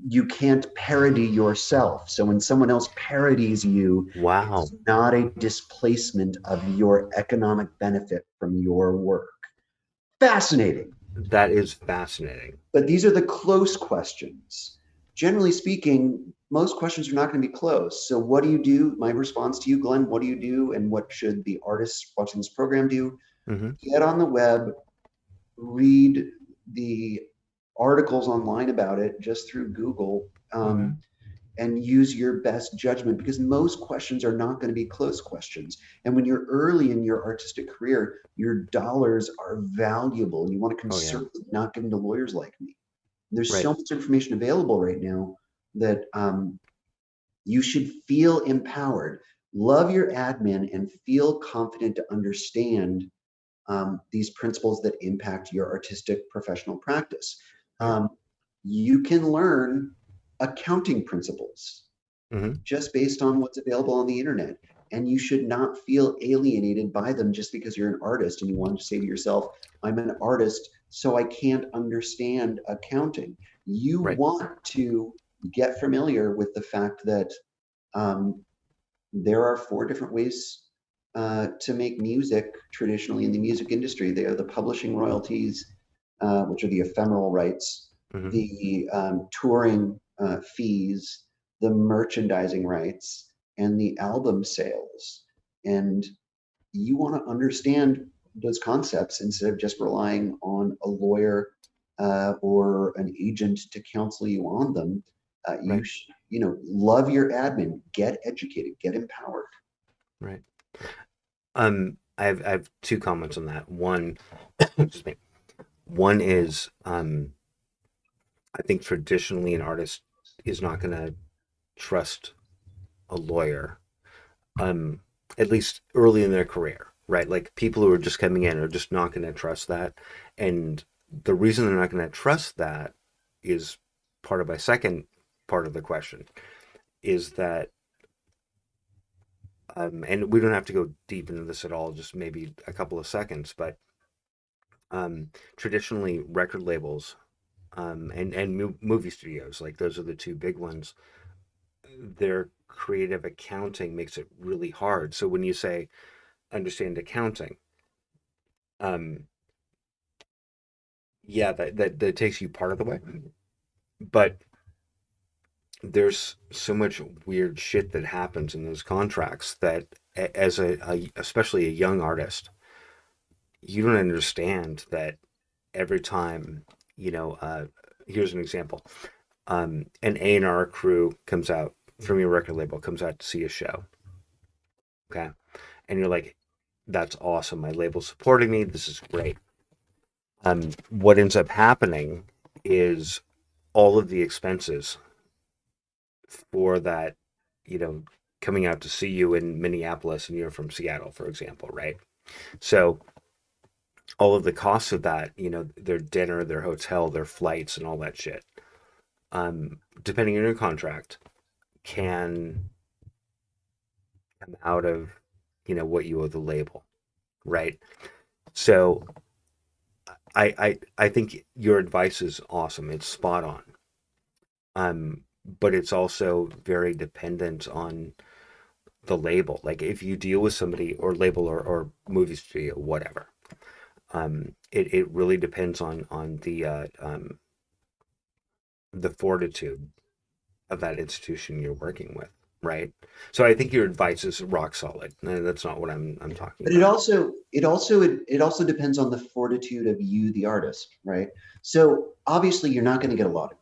you can't parody yourself. So when someone else parodies you, Wow. it's not a displacement of your economic benefit from your work. Fascinating. That is fascinating. But these are the close questions. Generally speaking, most questions are not going to be close. So what do you do? My response to you, Glenn, what do you do? And what should the artists watching this program do? Hmm. Get on the web, read the articles online about it just through Google, and use your best judgment, because most questions are not going to be close questions. And when you're early in your artistic career, your dollars are valuable and you want to Oh yeah. conserve them, not given to lawyers like me. There's Right. so much information available right now that you should feel empowered. Love your admin and feel confident to understand these principles that impact your artistic professional practice. Right. You can learn accounting principles Hmm. just based on what's available on the internet. And you should not feel alienated by them just because you're an artist and you want to say to yourself, I'm an artist, so I can't understand accounting. You Right. want to get familiar with the fact that um, there are four different ways to make music traditionally in the music industry. They are the publishing royalties, which are the ephemeral rights, Hmm. the touring fees, the merchandising rights, and the album sales. And you want to understand those concepts instead of just relying on a lawyer or an agent to counsel you on them. Right. Love your admin, get educated, get empowered. Right. I have two comments on that. One, excuse me. One is, I think traditionally an artist is not going to trust a lawyer, um, at least early in their career, right? Like people who are just coming in are just not going to trust that. And the reason they're not going to trust that is part of my second part of the question is that, and we don't have to go deep into this at all, just maybe a couple of seconds, but traditionally record labels and movie studios, like those are the two big ones, their creative accounting makes it really hard. So when you say understand accounting, um, yeah, that takes you part of the way, but there's so much weird shit that happens in those contracts that as especially a young artist, you don't understand that every time, you know, here's an example. An A&R crew comes out from your record label, comes out to see a show. Okay. And you're like, that's awesome. My label's supporting me. This is great. What ends up happening is all of the expenses for that, you know, coming out to see you in Minneapolis and you're from Seattle, for example, right? So all of the costs of that, their dinner, their hotel, their flights, and all that shit, depending on your contract, can come out of, what you owe the label, right? So I think your advice is awesome. It's spot on. But it's also very dependent on the label. Like if you deal with somebody or label or movie studio, whatever, it really depends on the fortitude of that institution you're working with, right? So I think your advice is rock solid. That's not what I'm talking But it about. also it also depends on the fortitude of you, the artist, right? So obviously you're not going to get a law degree.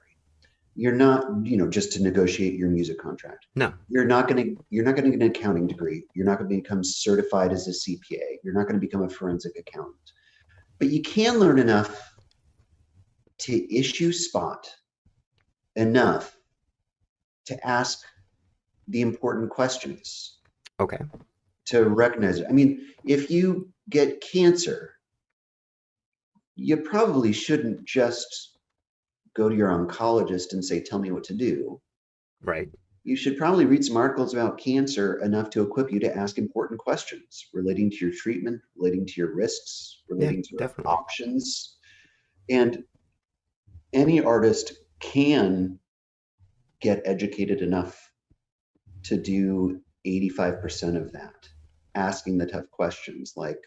You're not, just to negotiate your music contract. No, You're not going to get an accounting degree. You're not going to become certified as a CPA. You're not going to become a forensic accountant. But you can learn enough to issue spot enough to ask the important questions, okay, to recognize it. I mean, if you get cancer, you probably shouldn't just go to your oncologist and say, tell me what to do. right, You should probably read some articles about cancer enough to equip you to ask important questions relating to your treatment, relating to your risks, yeah, relating to your definitely, options. And any artist can get educated enough to do 85% of that, asking the tough questions like,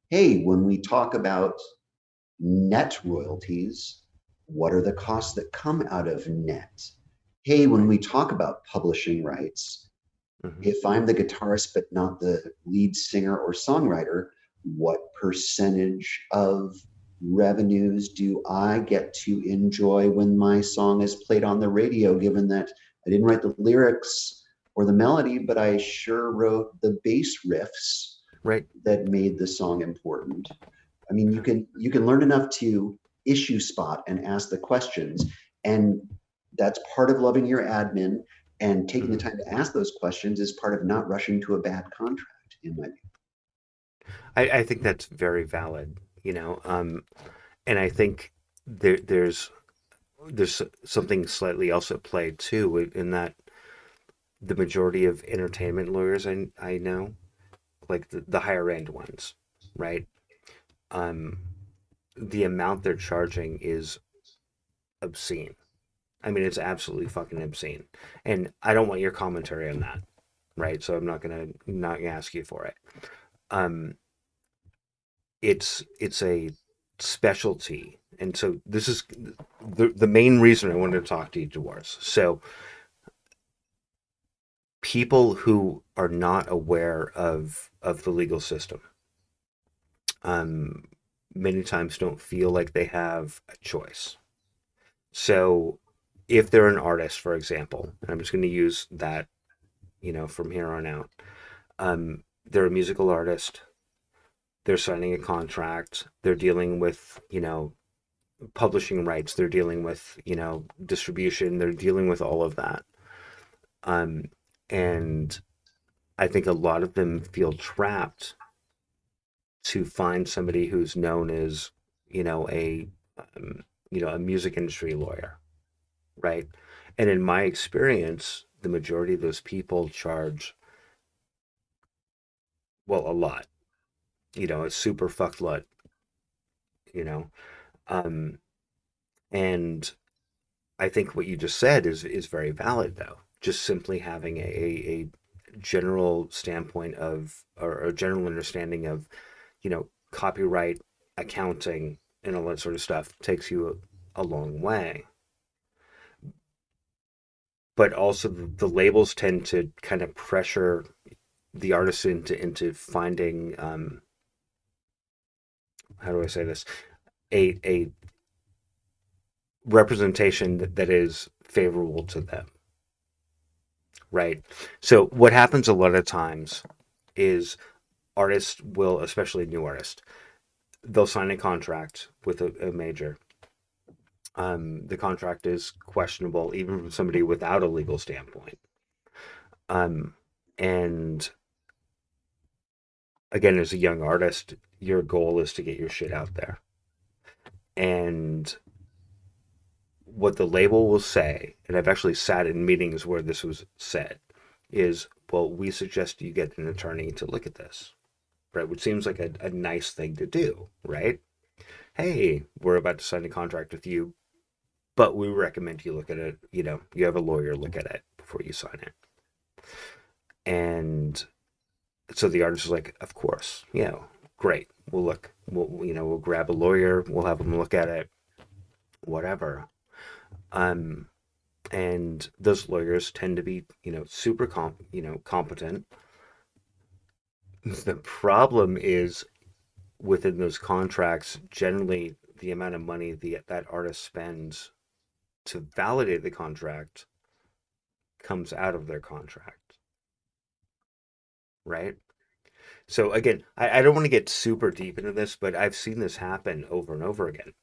hey, when we talk about net royalties, what are the costs that come out of net? Hey, when we talk about publishing rights, hmm if I'm the guitarist but not the lead singer or songwriter, what percentage of revenues do I get to enjoy when my song is played on the radio, given that I didn't write the lyrics or the melody, but I sure wrote the bass riffs right. that made the song important. I mean, you can learn enough to issue spot and ask the questions, and that's part of loving your admin. And taking the hmm time to ask those questions is part of not rushing to a bad contract, in my view. I think that's very valid, and I think there's something slightly else at play too, in that the majority of entertainment lawyers I know, like the higher end ones, right? Um, the amount they're charging is obscene. I mean, it's absolutely fucking obscene. And I don't want your commentary on that, right? So I'm not gonna ask you for it. Um, it's a specialty, and so this is the main reason I wanted to talk to you, Dolores. So people who are not aware of the legal system, um, many times don't feel like they have a choice. So if they're an artist, for example, and I'm just going to use that, from here on out, they're a musical artist. They're signing a contract. They're dealing with, publishing rights. They're dealing with, distribution. They're dealing with all of that. Um, and I think a lot of them feel trapped to find somebody who's known as, a, um, a music industry lawyer, right? And in my experience, the majority of those people charge, well, a lot, a super fucked lot, you know. Um, and I think what you just said is very valid, though. Just simply having a general standpoint of, or a general understanding of, copyright, accounting, and all that sort of stuff takes you a long way. But also, the labels tend to kind of pressure the artist into finding, how do I say this, a representation that is favorable to them, right? So what happens a lot of times is artists will, especially new artists, they'll sign a contract with a major. The contract is questionable even from somebody without a legal standpoint. Um, and again, as a young artist, your goal is to get your shit out there. And what the label will say, and I've actually sat in meetings where this was said, is, well, we suggest you get an attorney to look at this, right? Which seems like a nice thing to do, right? Hey, we're about to sign a contract with you, but we recommend you look at it, you have a lawyer look at it before you sign it. And so the artist is like, of course, great. We'll look, we'll grab a lawyer, we'll have them look at it, whatever. Um, and those lawyers tend to be, super competent. The problem is within those contracts, generally the amount of money that artist spends to validate the contract comes out of their contract, right? So again, I don't want to get super deep into this, but I've seen this happen over and over again,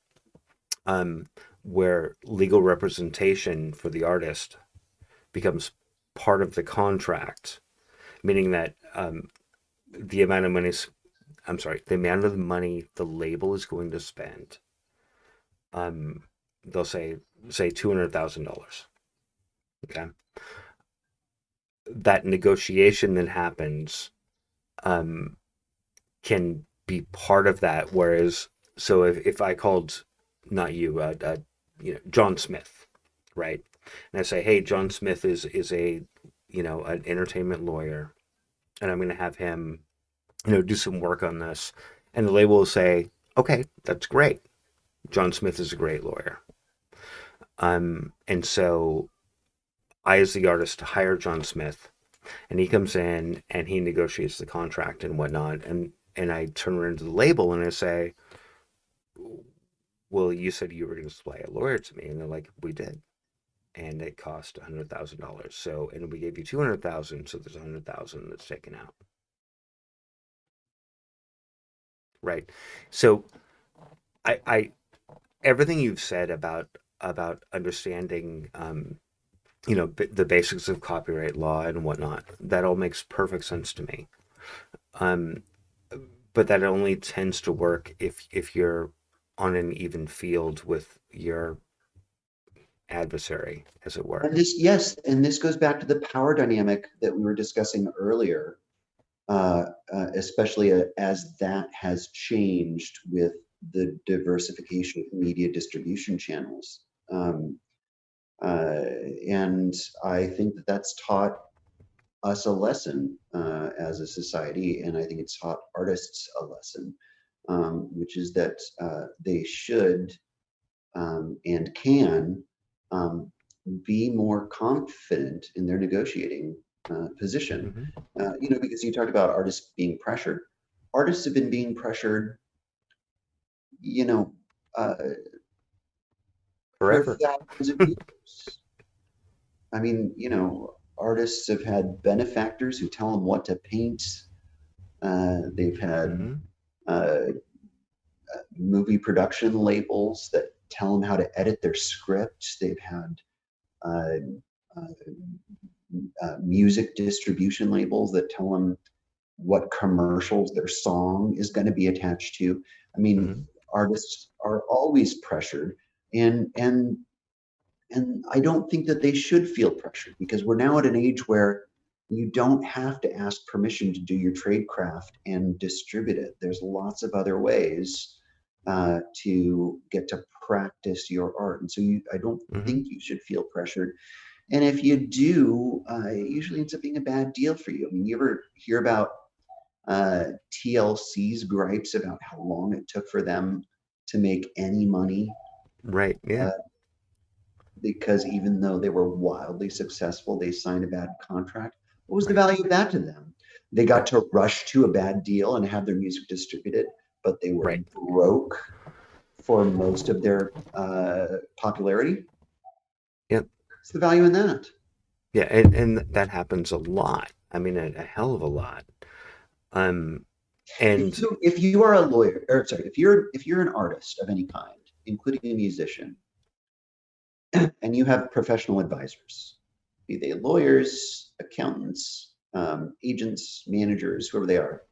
um, where legal representation for the artist becomes part of the contract, meaning that the amount of money, I'm sorry, the amount of money the label is going to spend, um, they'll say $200,000. Okay, that negotiation that happens um, can be part of that. Whereas, so if I called not you, John Smith, right, and I say, hey, John Smith is a an entertainment lawyer, and I'm going to have him do some work on this, and the label will say, okay, that's great. John Smith is a great lawyer. And so I, as the artist, hire John Smith, and he comes in and he negotiates the contract and whatnot, and I turn around to the label and I say, well, you said you were going to supply a lawyer to me, and they're like, we did, and it cost $100,000. So, and we gave you 200,000, so there's 100,000 that's taken out, right? So, I everything you've said about understanding, the basics of copyright law and whatnot, that all makes perfect sense to me. Um, but that only tends to work if you're on an even field with your adversary, as it were. And this, yes, and this goes back to the power dynamic that we were discussing earlier, especially as that has changed with the diversification of media distribution channels. Um, uh, and I think that that's taught us a lesson as a society, and I think it's taught artists a lesson, which is that they should and can um, be more confident in their negotiating position. Hmm. Because you talked about artists being pressured. Artists have been being pressured, you know, uh, for Forever. thousands of years. I mean, artists have had benefactors who tell them what to paint. They've had Hmm. uh, movie production labels that tell them how to edit their script. They've had uh, uh, music distribution labels that tell them what commercials their song is going to be attached to. I mean, Hmm. artists are always pressured, and I don't think that they should feel pressured because we're now at an age where you don't have to ask permission to do your trade craft and distribute it. There's lots of other ways to get to practice your art, and so I don't Hmm. think you should feel pressured. And if you do, it usually ends up being a bad deal for you. I mean, you ever hear about TLC's gripes about how long it took for them to make any money Right. Yeah. uh, because even though they were wildly successful, they signed a bad contract. What was the Right. value of that to them? They got to rush to a bad deal and have their music distributed, but they were Right. broke for most of their popularity. Yeah. What's the value in that? Yeah. And that happens a lot. I mean, a hell of a lot. Um, If and you if you are a lawyer, or sorry, if you're an artist of any kind, including a musician, and you have professional advisors, be they lawyers, accountants, agents, managers, whoever they are,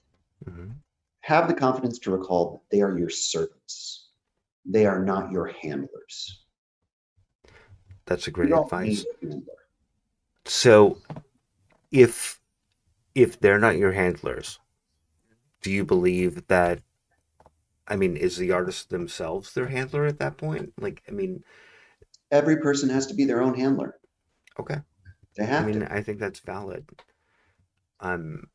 mhm, have the confidence to recall that they are your servants. They are not your handlers. that's a You great don't need advice. a handler. So if they're not your handlers, do you believe that, I mean, is the artist themselves their handler at that point? Like, I mean, Every person has to be their own handler. okay. They I have mean, to. I think that's valid. Um,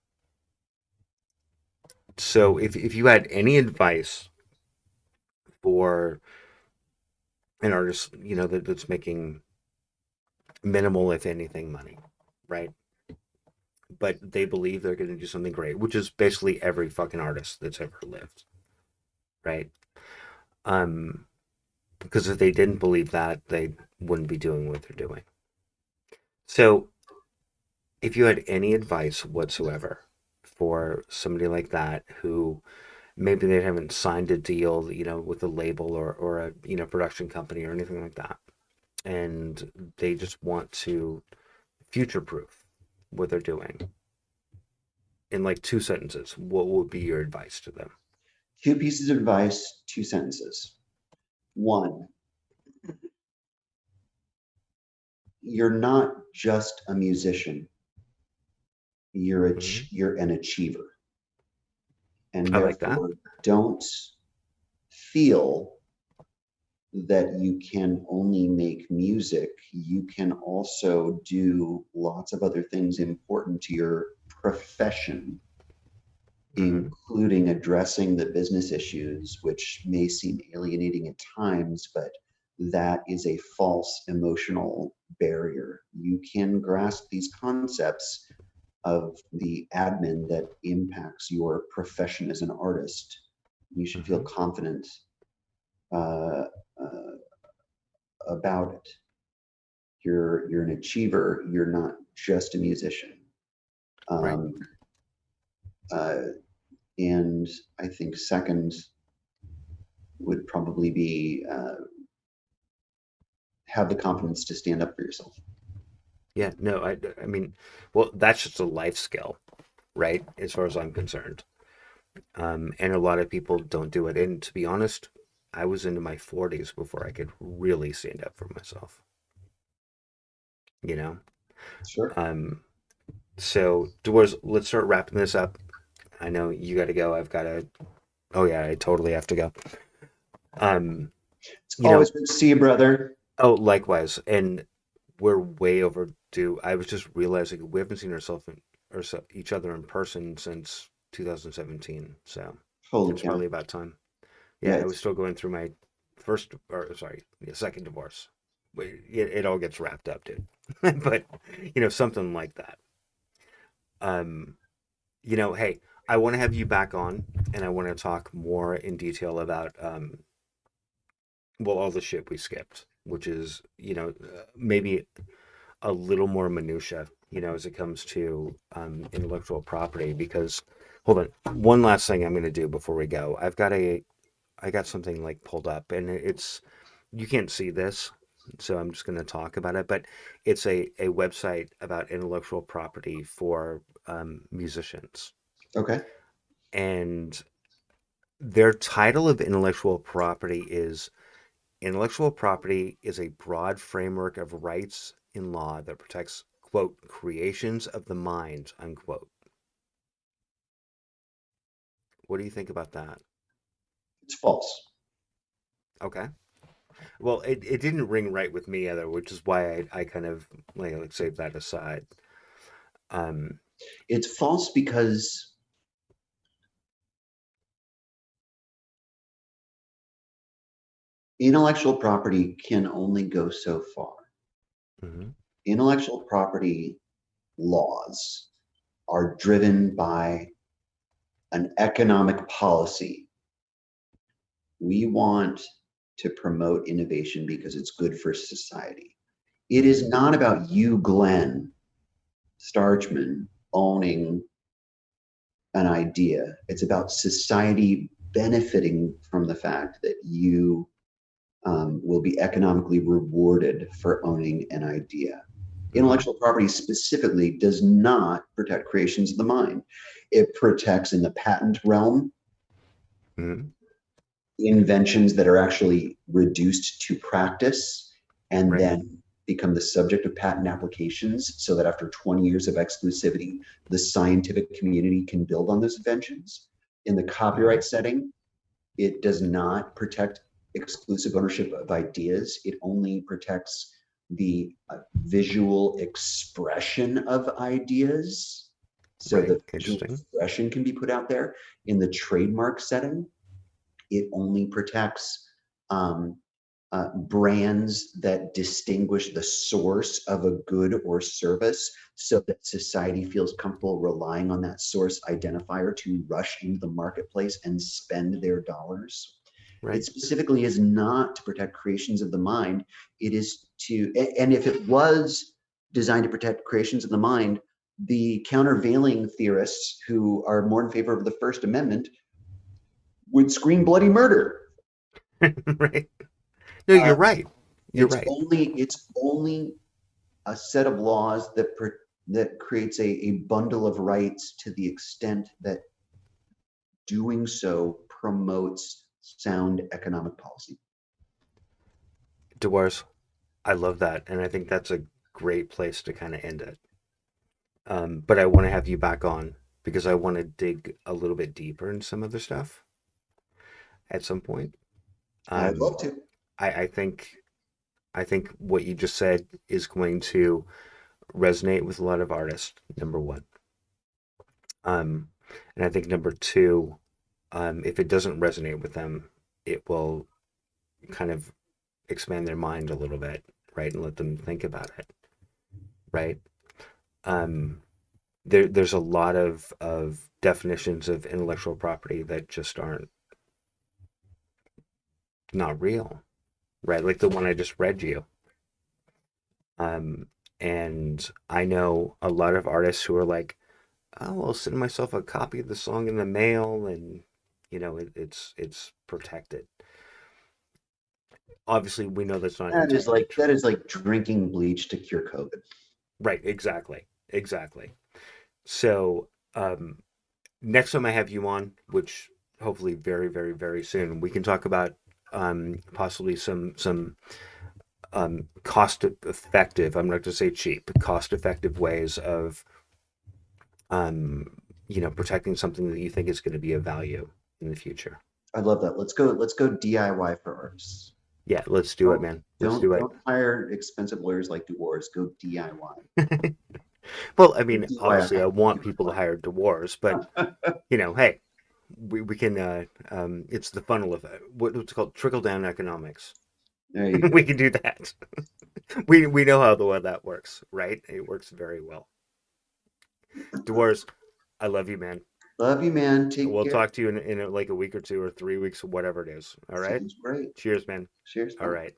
so if you had any advice for an artist, that's making minimal, if anything, money, right? But they believe they're going to do something great, which is basically every fucking artist that's ever lived, right? Um, because if they didn't believe that, they wouldn't be doing what they're doing. So, if you had any advice whatsoever for somebody like that who maybe they haven't signed a deal, with a label or a production company or anything like that, and they just want to future proof what they're doing in like two sentences, what would be your advice to them? Two pieces of advice, two sentences. One, you're not just a musician, Hmm. you're an achiever. And I like that. therefore, don't feel that you can only make music. You can also do lots of other things important to your profession, Hmm. including addressing the business issues, which may seem alienating at times, but that is a false emotional barrier. You can grasp these concepts of the admin that impacts your profession as an artist. You should feel Hmm. confident uh, uh, about it. You're an achiever. You're not just a musician. Right. Um, uh, and I think second would probably be have the confidence to stand up for yourself. Yeah. No. I mean, well, that's just a life skill, right? As far as I'm concerned. And a lot of people don't do it. And to be honest, I was into my 40s before I could really stand up for myself. You know. Sure. Um. So, Doors, let's start wrapping this up. I know you got to go. I've got to. Oh yeah, I totally have to go. Um. It's You always know. good to see you, brother. Oh, likewise. And we're way overdue. I was just realizing we haven't seen ourselves each other in person since 2017. So Holy it's cow. probably about time. Yeah, Yeah, I was it's still going through my first, or sorry, yeah, second divorce. It all gets wrapped up, dude. But something like that. Um, hey, I want to have you back on, and I want to talk more in detail about well, all the shit we skipped, which is maybe a little more minutia, as it comes to intellectual property. Because, hold on, one last thing I'm going to do before we go. I got something like pulled up, and it's you can't see this, so I'm just going to talk about it. But it's a website about intellectual property for musicians, okay. and their title of intellectual property is intellectual property is a broad framework of rights in law that protects, quote, creations of the mind, unquote. What do you think about that? It's false. Okay. Well, it didn't ring right with me either, which is why I kind of like saved that aside. Um, It's false because intellectual property can only go so far. mhm. Intellectual property laws are driven by an economic policy. We want to promote innovation because it's good for society. It is Mhm. not about you, Glenn Starchman, owning an idea. It's about society benefiting from the fact that you will be economically rewarded for owning an idea. Mhm. Intellectual property specifically does not protect creations of the mind. It protects in the patent realm Mhm. inventions that are actually reduced to practice and Right. then become the subject of patent applications so that after 20 years of exclusivity, the scientific community can build on those inventions. In the Mhm. copyright setting, it does not protect exclusive ownership of ideas. It only protects the visual expression of ideas. So Right. the visual Interesting. expression can be put out there. In the trademark setting, it only protects um, brands that distinguish the source of a good or service so that society feels comfortable relying on that source identifier to rush into the marketplace and spend their dollars. It Right. specifically is not to protect creations of the mind. It is to, and if it was designed to protect creations of the mind, the countervailing theorists who are more in favor of the First Amendment would scream bloody murder. Right. No, Uh, you're right. You're it's right. only a set of laws that creates a bundle of rights to the extent that doing so promotes sound economic policy. Dewars, I love that. And I think that's a great place to kind of end it. But I want to have you back on because I want to dig a little bit deeper in some of the stuff at some point. I'd Um, love to. I think what you just said is going to resonate with a lot of artists. Number one, um, and I think number two, if it doesn't resonate with them, it will kind of expand their mind a little bit, right, and let them think about it, right? Um, there's a lot of definitions of intellectual property that just aren't not real, right? Like the one I just read you. Um, and I know a lot of artists who are like, oh, I'll send myself a copy of the song in the mail, and it's protected. Obviously, we know that's not entirely That true. is like drinking bleach to cure COVID. Right? Exactly. Exactly. So next time I have you on, which hopefully very, very, very soon, we can talk about possibly some cost effective. I'm not going to say cheap, but cost effective ways of um, protecting something that you think is going to be of value in the future. I love that. Let's go DIY for artists. Yeah, let's do it, Don't man. Let's do it. don't hire expensive lawyers like Dewars. Go DIY. Well, I Go mean, obviously, I want people to DIY. hire dewars, but hey, we can. It's the funnel of what's called trickle down economics. There you We go. can do that. We know how the way that works, right? It works very well. Dewars, I love you, man. Love you, man. Take We'll care. talk to you in like a week or two or 3 weeks, whatever it is. All right. Sounds great. Cheers, man. Cheers, All bud. right.